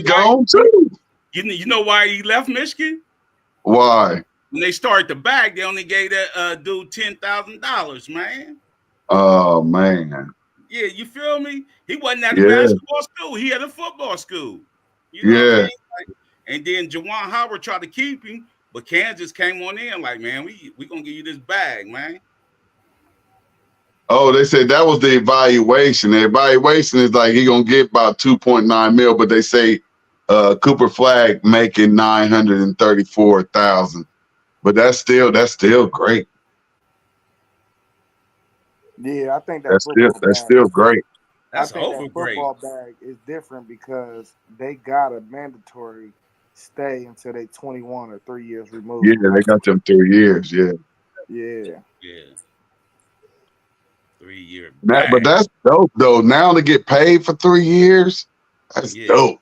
gone too.
You know why he left Michigan?
Why?
When they started the bag, they only gave that dude $10,000, man.
Oh man.
Yeah, you feel me? He wasn't at a basketball school. He had a football school. You know what I mean? And then Juwan Howard tried to keep him, but Kansas came on in like, man, we gonna give you this bag, man.
Oh, they said that was the evaluation. The evaluation is like he gonna get about 2.9 mil, but they say Cooper Flag making 934,000. But that's still great.
Yeah, I think
That's still great.
That's
I think
over
that
great.
football bag is different because they got a mandatory stay until they 21 or 3 years removed.
Yeah, they got them 3 years. Yeah.
Yeah. 3 year.
But that's dope though. Now to get paid for 3 years, that's dope.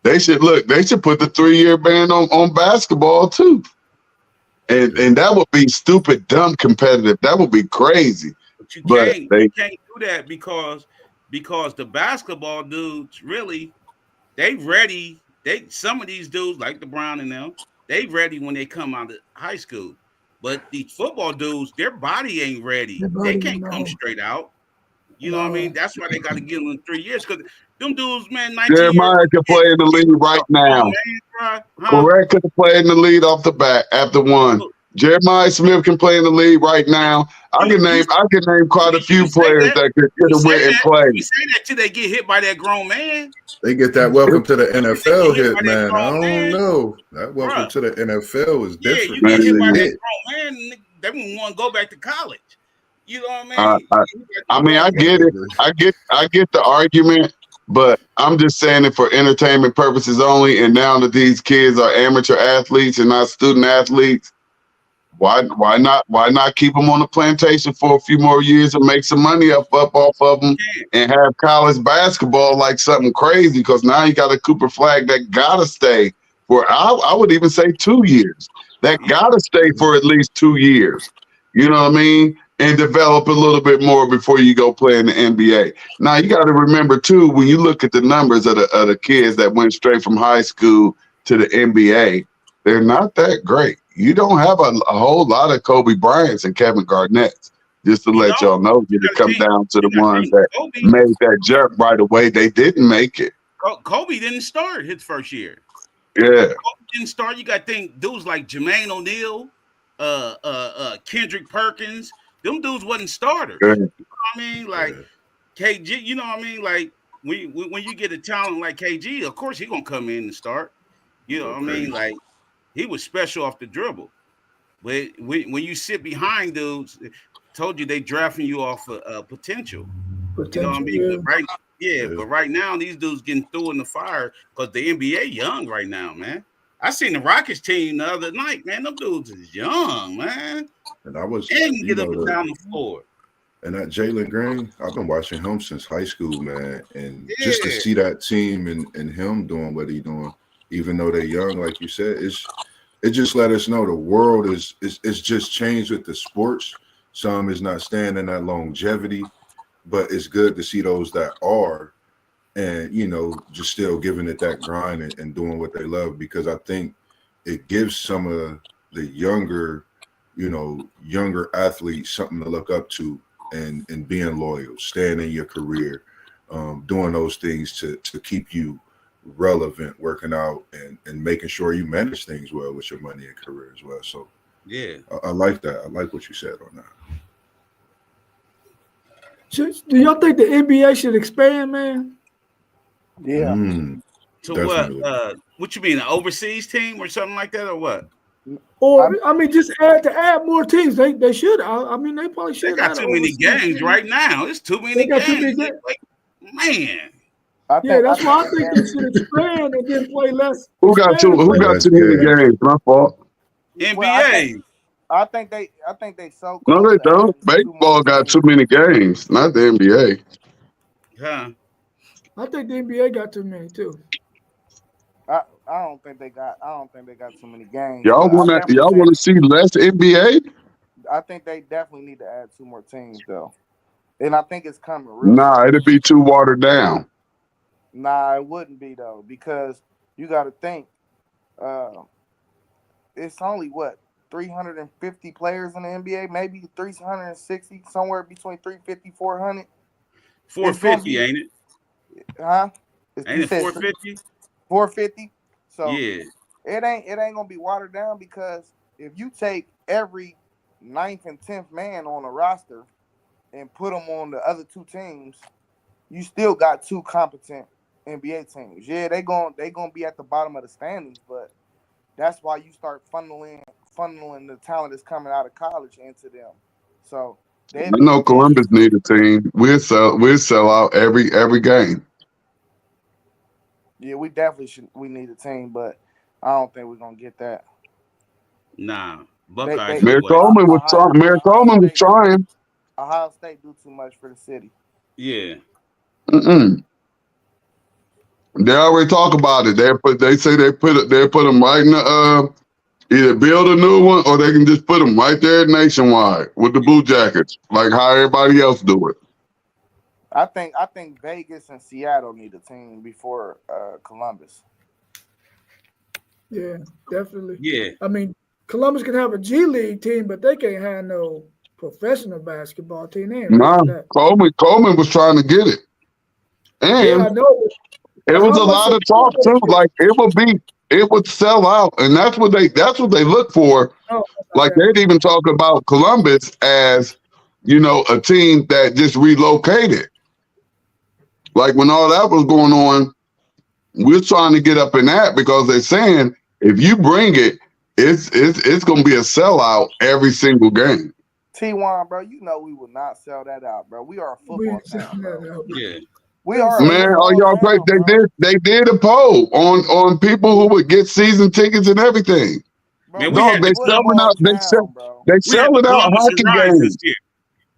They should put the 3-year ban on basketball too. And that would be stupid, dumb competitive. That would be crazy.
But you can't do that because the basketball dudes really they ready. Some of these dudes like the Brown and them, they ready when they come out of high school. But these football dudes, their body ain't ready. They can't come straight out. You know what I mean? That's why they got to give them 3 years because them dudes, man, 19
Jeremiah can play in the league right now. Correct, can play in the league off the bat after one. Jeremiah Smith can play in the league right now. I can name quite a few players that could have went and played.
You say that till they get hit by that grown man.
They get that welcome to the NFL hit, man. I don't know. That welcome to the NFL is different.
Yeah, you get hit by that grown man, they won't want to go back to college. You know what I mean?
I get it. I get the argument, but I'm just saying it for entertainment purposes only. And now that these kids are amateur athletes and not student athletes, why not keep them on the plantation for a few more years and make some money up off of them and have college basketball like something crazy? Because now you got a Cooper Flag that gotta stay for I would even say 2 years. That gotta stay for at least 2 years. You know what I mean? And develop a little bit more before you go play in the NBA. Now you got to remember too, when you look at the numbers of the kids that went straight from high school to the NBA, they're not that great. You don't have a whole lot of Kobe Bryants and Kevin Garnett's. Just to let y'all know, it comes down to the ones that made that jump right away. They didn't make it.
Kobe didn't start his first year.
Yeah,
Kobe didn't start. You got to think dudes like Jermaine O'Neal, Kendrick Perkins. Them dudes wasn't starters. You know what I mean? Like KG, you know what I mean? Like when you get a talent like KG, of course he gonna come in and start. You know what I mean? Like he was special off the dribble. But when you sit behind dudes, told you they drafting you off of potential. You know what I mean?
Yeah.
But right now these dudes getting through in the fire because the NBA young right now, man. I seen the Rockets team the other night, man. Them dudes is young, man.
And I was
get up and down the floor.
And that Jalen Green, I've been watching him since high school, man. And just to see that team and him doing what he's doing, even though they're young, like you said, it just let us know the world is just changed with the sports. Some is not staying in that longevity, but it's good to see those that are. And, you know, just still giving it that grind and doing what they love, because I think it gives some of the younger athletes something to look up to and being loyal, staying in your career, doing those things to keep you relevant, working out and making sure you manage things well with your money and career as well. So
Yeah.
I like that. I like what you said on that.
Do y'all think the NBA should expand, man?
Yeah.
To
Definitely.
what you mean, an overseas team or something like that, or what?
Or I mean, just add more teams. They should. I mean, they probably should.
They got too many games right now. It's too many games.
Too many games.
Like, man.
That's why I think they should expand and then play less.
Who got too many games? My fault.
NBA.
I think they so
No,
close
they
to
don't.
having
Baseball got too many games, not the NBA.
Huh?
I think the NBA got too many too.
I don't think they got too many games.
Y'all want to see less NBA?
I think they definitely need to add 2 more teams though, and I think it's coming.
Nah, it'd be too watered down.
Nah, it wouldn't be though, because you got to think, it's only 350 players in the NBA, maybe 360, somewhere between 350, 400.
450, ain't it?
Huh?
Ain't it 450?
450. So
yeah,
it ain't gonna be watered down, because if you take every 9th and 10th man on a roster and put them on the other 2 teams, you still got 2 competent NBA teams. Yeah, they gonna be at the bottom of the standings, but that's why you start funneling the talent that's coming out of college into them. So
I know Columbus need a team. We'll sell out every game.
Yeah, we definitely we need a team, but I don't think we're gonna get that.
Nah, Buckeyes.
Maricoman was trying.
Ohio State do too much for the city.
Yeah.
They already talk about it. They say they put them right in the either build a new one or they can just put them right there nationwide with the Blue Jackets, like how everybody else do it.
I think Vegas and Seattle need a team before Columbus.
Yeah, definitely.
Yeah.
I mean, Columbus can have a G League team, but they can't have no professional basketball team.
Coleman was trying to get it. And
yeah, I know.
It was a lot of talk too. Like it would sell out, and that's what they look for. Like they'd even talk about Columbus as, a team that just relocated. Like when all that was going on, we're trying to get up in that because they're saying if you bring it, it's gonna be a sellout every single game.
T1, bro, we will not sell that out, bro. We are a football town, bro.
Yeah.
We are.
Man, are y'all great? They did a poll on people who would get season tickets and everything.
Man,
they selling out. They selling out hockey games.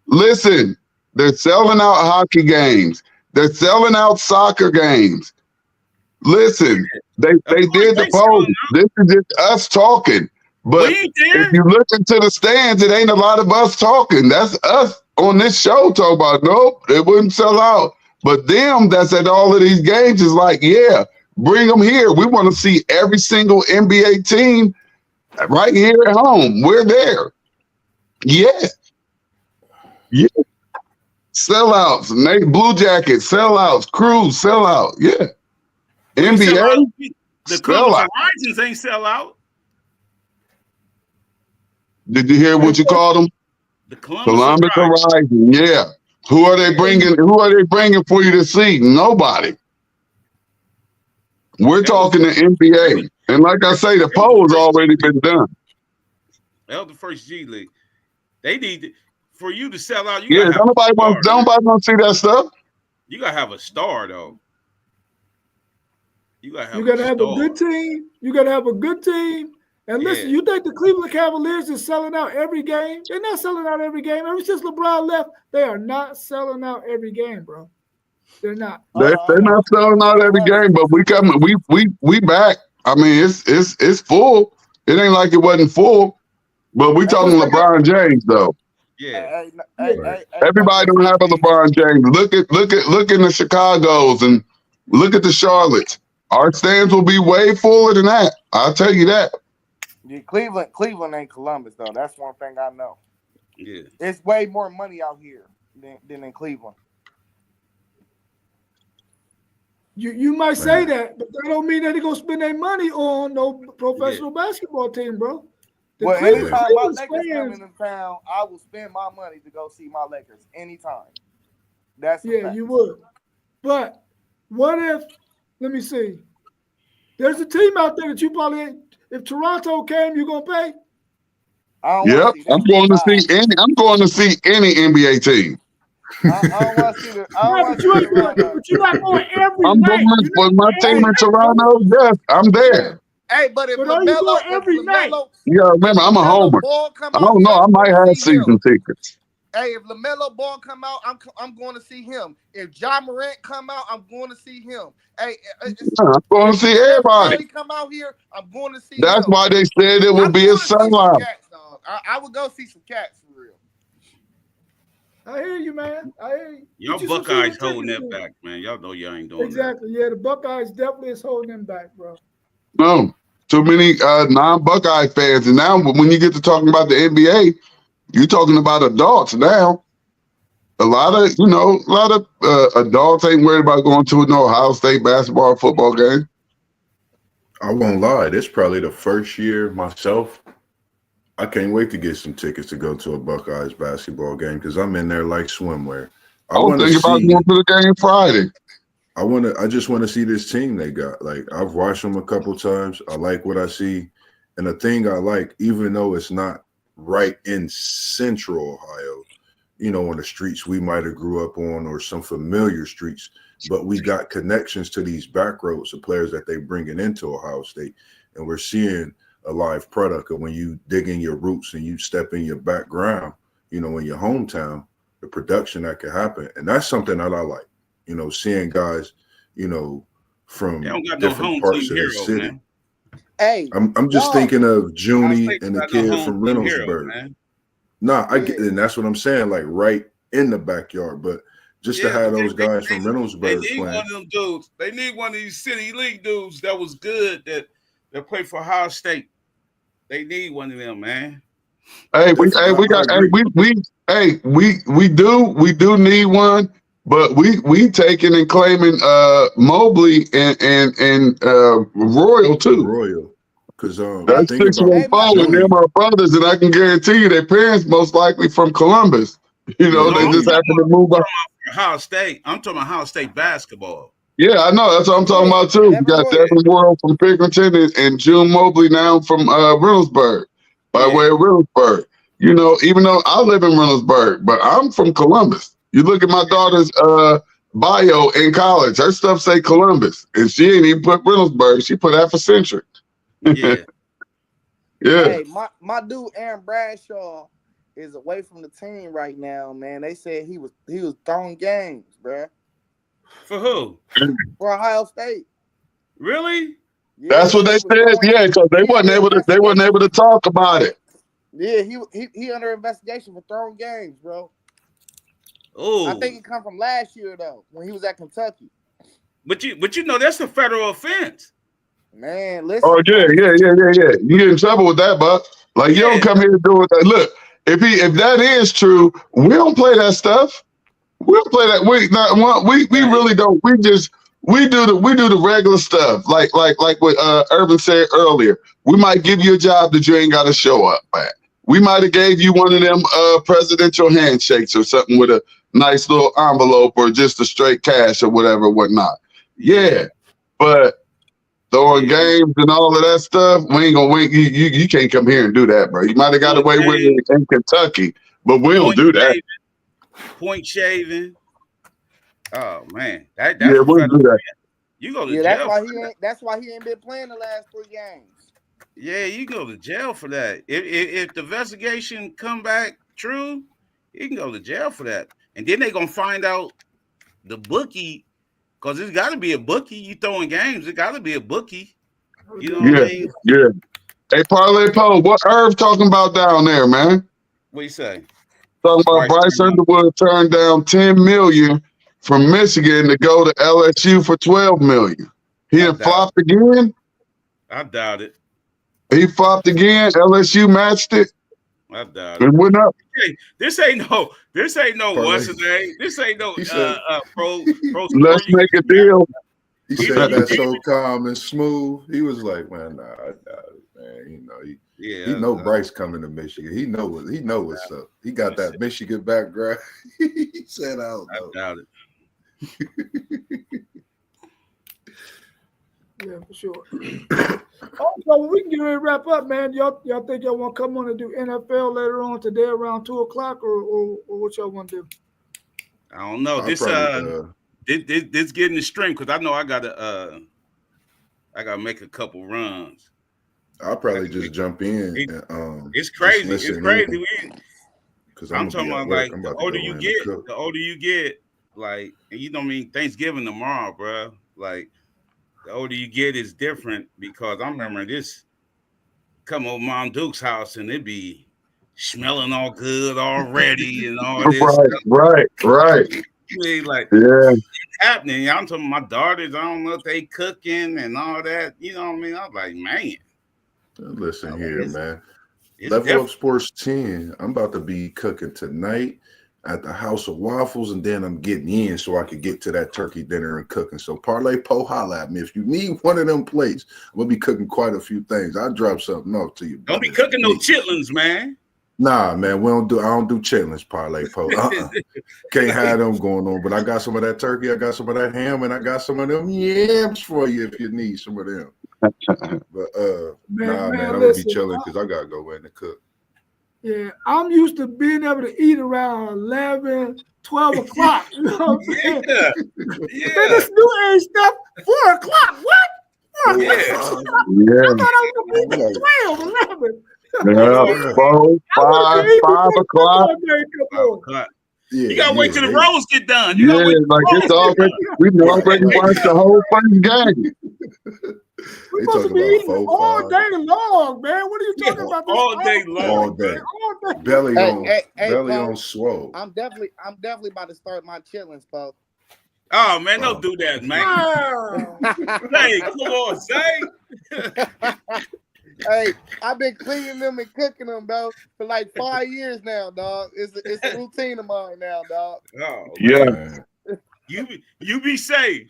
Listen, they're selling out hockey games. They're selling out soccer games. Listen, they did the poll. This is just us talking. But if you look into the stands, it ain't a lot of us talking. That's us on this show talking about, nope, they wouldn't sell out. But them that's at all of these games is like, yeah, bring them here. We want to see every single NBA team right here at home. We're there. Yeah. Yeah. Sellouts. Blue Jackets, sellouts. Crews, sellout. Yeah. NBA.
The Columbus Horizons ain't sell out.
Did you hear what you called them?
The Columbus
Horizon. Yeah. Who are they bringing for you to see? Nobody. We're talking to NBA. And like I say, the poll has already been done.
That was the first G League. They need for you to sell out.
Nobody want to see that stuff.
You gotta have a star though. You gotta
have a good team. You gotta have a good team. And listen, you think the Cleveland Cavaliers is selling out every game? They're not selling out every game. Ever since LeBron left, they are not selling out every game, bro. They're not.
They're not selling out every game, but we back. I mean, it's full. It ain't like it wasn't full, but we talking LeBron James though.
Yeah.
Everybody don't have a LeBron James. Look in the Chicago's and look at the Charlottes. Our stands will be way fuller than that. I'll tell you that.
Yeah, Cleveland ain't Columbus though. That's one thing I know.
Yeah,
it's way more money out here than in Cleveland.
You might say that, but that don't mean that they're gonna spend their money on no professional basketball team, bro. The
Well,
Cleveland
anytime my
Cleveland
Lakers come
fans,
into town, I will spend my money to go see my Lakers anytime. That's a
yeah,
fact.
you would. But what if? Let me see. There's a team out there that you probably ain't. If Toronto came, you gonna pay?
I don't want
Yep,
to see them.
I'm going to see any NBA team.
I don't want to see the. I don't
Yeah,
want
but
to see Toronto.
you're not going every
I'm
night.
going for my team in Toronto. Yes, I'm there.
Hey, but if
But are you going every night?
You gotta remember, I'm a homer.
Ball come
I
out
don't
here,
know. I
I'm
might
going to
have
see him.
season tickets.
Hey, if LaMelo Ball come out, I'm going to see him. If Ja Morant come out, I'm going to see him. Hey,
I'm going to see everybody.
Curry come out here, I'm going to see
That's
him.
why they said it would
I'm
be a
going to see some
sellout.
cats, dog. I would go see some cats for real.
I hear you, man. I hear you.
Y'all
Get you some
Buckeyes
season
holding
tickets,
that
dude.
back, man. Y'all know y'all ain't doing
Exactly. Yeah, the Buckeyes definitely is holding them back, bro.
No, too many non-Buckeye fans. And now when you get to talking about the NBA, you're talking about adults now. A lot of adults ain't worried about going to an Ohio State basketball or football game.
I won't lie. This is probably the first year myself. I can't wait to get some tickets to go to a Buckeyes basketball game because I'm in there like swimwear.
I was thinking about going to the game Friday.
I just want to see this team they got. Like, I've watched them a couple times. I like what I see. And the thing I like, even though it's not right in central Ohio, on the streets we might have grew up on or some familiar streets, but we got connections to these back roads of players that they bringing into Ohio State. And we're seeing a live product of when you dig in your roots and you step in your background, in your hometown, the production that can happen. And that's something that I like, seeing guys, from
They don't got no
different
home
parts
team
of the
hero,
city.
man.
Hey,
I'm just thinking of Junie and the
Got
kid
no
from
home team hero,
Reynoldsburg.
man.
Nah, I get, and that's what I'm saying, like right in the backyard. But just to have those guys from
They
Reynoldsburg
need
playing.
one of them dudes. They need one of these city league dudes that was good that play for Ohio State. They need one of them, man.
Hey, we do need one, but we taking and claiming Mobley and Royal too.
Royal, because
That's 614, and them are brothers, and I can guarantee you their parents most likely from Columbus. They just happen to move up.
Ohio State. I'm talking about Ohio State basketball.
Yeah, I know. That's what I'm talking about too. You got Devin World from Pickerington and June Mobley now from Reynoldsburg, by way of Reynoldsburg. Even though I live in Reynoldsburg, but I'm from Columbus. You look at my daughter's bio in college, her stuff say Columbus, and she ain't even put Reynoldsburg. She put Afrocentric.
Yeah.
Yeah.
Hey, my dude Aaron Bradshaw is away from the team right now, man. They said he was throwing games, bruh.
For who?
For Ohio State.
Really?
Yeah,
that's what they said. Yeah, because they wasn't able to talk about it.
Yeah, he under investigation for throwing games, bro.
Oh,
I think it come from last year though, when he was at Kentucky.
But that's a federal offense.
Man, listen.
Oh yeah. You get in trouble with that, Buck. Like you don't come here to do it. Look, if that is true, we don't play that stuff. We don't play that. We really don't. We do the regular stuff. Like what Urban said earlier. We might give you a job that you ain't got to show up at. We might have gave you one of them presidential handshakes or something with a nice little envelope or just a straight cash or whatever, whatnot. Yeah, but throwing games and all of that stuff, we ain't gonna. You can't come here and do that, bro. You might have got away with it in Kentucky, but we don't do that.
Point shaving. Oh man,
we'll do that.
You go to jail.
That's why he ain't been playing the last 3 games.
Yeah, you go to jail for that. If the investigation come back true, you can go to jail for that. And then they're gonna find out the bookie, because it's got to be a bookie. You throwing games, it got to be a bookie. You know what I mean?
Yeah. Hey, Parlay Poe, what Irv talking about down there, man?
What you say?
Talking about Bryce Underwood turned down $10 million from Michigan to go to LSU for $12 million. He had flopped again.
I doubt it.
He flopped again. LSU matched it.
I doubt
it. It went up.
Hey, this ain't no what's his name? This ain't no pro.
Let's make a deal.
He said that so calm and smooth. He was like, man, nah, I doubt it, man.
Yeah,
He know Bryce coming to Michigan. He know what's up. He got that Michigan background. He said, "I don't
I
know."
doubt it.
Yeah, for sure. Also, we can get ready to wrap up, man. Y'all think y'all want to come on and do NFL later on today around 2:00 or what y'all want to do?
I don't know.
I'll
This
probably,
this getting the stream because I know I gotta make a couple runs.
I'll probably just jump in.
It's crazy.
just
It's
listen
crazy.
because
I'm talking about like
I'm
the
about to
older
go
you
in
get,
and cook.
the older you get, like, and you know what I mean, Thanksgiving tomorrow, bro. Like, the older you get is different because I remember this come over Mom Duke's house and it be smelling all good already and all this stuff.
Right.
I mean, like,
Yeah.
it's happening. I'm talking my daughters, I don't know if they cooking and all that. You know what I mean? I'm like, man.
Listen here, man.
It's
Level
different.
Up Sports 10. I'm about to be cooking tonight at the House of Waffles, and then I'm getting in so I can get to that turkey dinner and cooking. So Parlay Po, holla at me. If you need one of them plates, I'm going to be cooking quite a few things. I'll drop something off to you.
Don't be cooking no chitlins, man.
Nah, man, I don't do chitlins, Parlay Po. Can't have them going on. But I got some of that turkey, I got some of that ham, and I got some of them yams for you if you need some of them. But man, I'm gonna be chilling because I gotta go in and cook.
Yeah, I'm used to being able to eat around 11, 12 o'clock. You know what I'm saying?
Yeah.
Man, this new age stuff, 4 o'clock. What? 4
Yeah.
o'clock?
Yeah.
I thought I was going to be 12, 11.
Yeah. 4, 5 o'clock.
Yeah,
you gotta wait till the rolls get done. You
Yeah,
gotta wait
like it's already we already watched the whole first game.
We're supposed to be eating all day long, man. What are you talking about?
All day long.
All day.
All day.
Belly
Belly
on swole.
I'm definitely about to start my chitlins, folks.
Oh man, don't do that, man.
Wow.
Hey, come on, say.
Hey, I've been cleaning them and cooking them, bro, for like 5 years now, dog. It's a routine of mine now, dog.
Oh,
Yeah.
man. You be safe.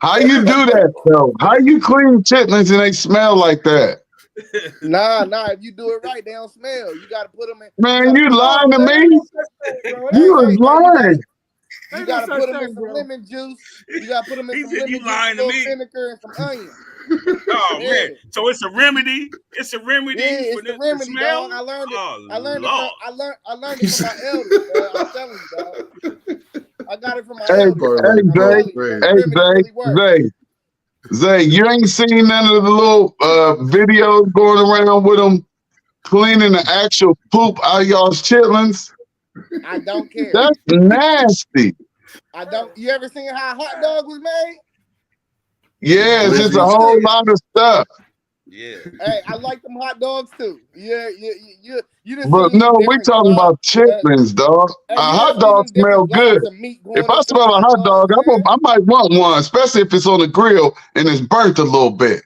How you do that though? How you clean chitlins and they smell like that?
Nah. If you do it right, they don't smell. You gotta put them in.
Man, you lying to me? You was lying.
You gotta put them in some lemon juice. You gotta put them in some lemon juice, a little vinegar, and some onion.
Oh man! So it's a remedy. It's a remedy.
Yeah, it's
for
a remedy,
smell.
dog. I learned it.
Oh,
I learned
Lord.
it from my elders. Bro. I'm telling you, dog. I got it from my elders.
Zay, you ain't seen none of the little videos going around with them cleaning the actual poop out of y'all's chitlins?
I don't care.
That's nasty.
I don't. You ever seen how a hot dog was made?
Yeah, it's just a whole lot of stuff.
Yeah.
Hey, I like them hot dogs too. Yeah.
But no, we talking about chitlins, dog.
Hey,
a hot dog smell good. If I smell a hot dog, I might want one, especially if it's on the grill and it's burnt a little bit.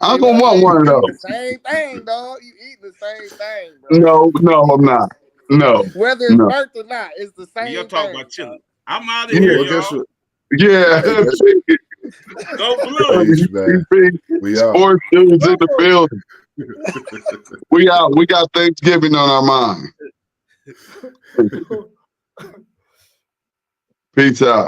I'm gonna want one of those.
Same thing, dog. You eat the same thing, bro.
No, I'm not. No.
Whether it's burnt or not, it's the same.
You're talking about chilling. I'm out of
Yeah,
here, y'all.
Yeah.
Go Blue.
We out.
Sports dudes in the building. We out. We got Thanksgiving on our mind. Peace out.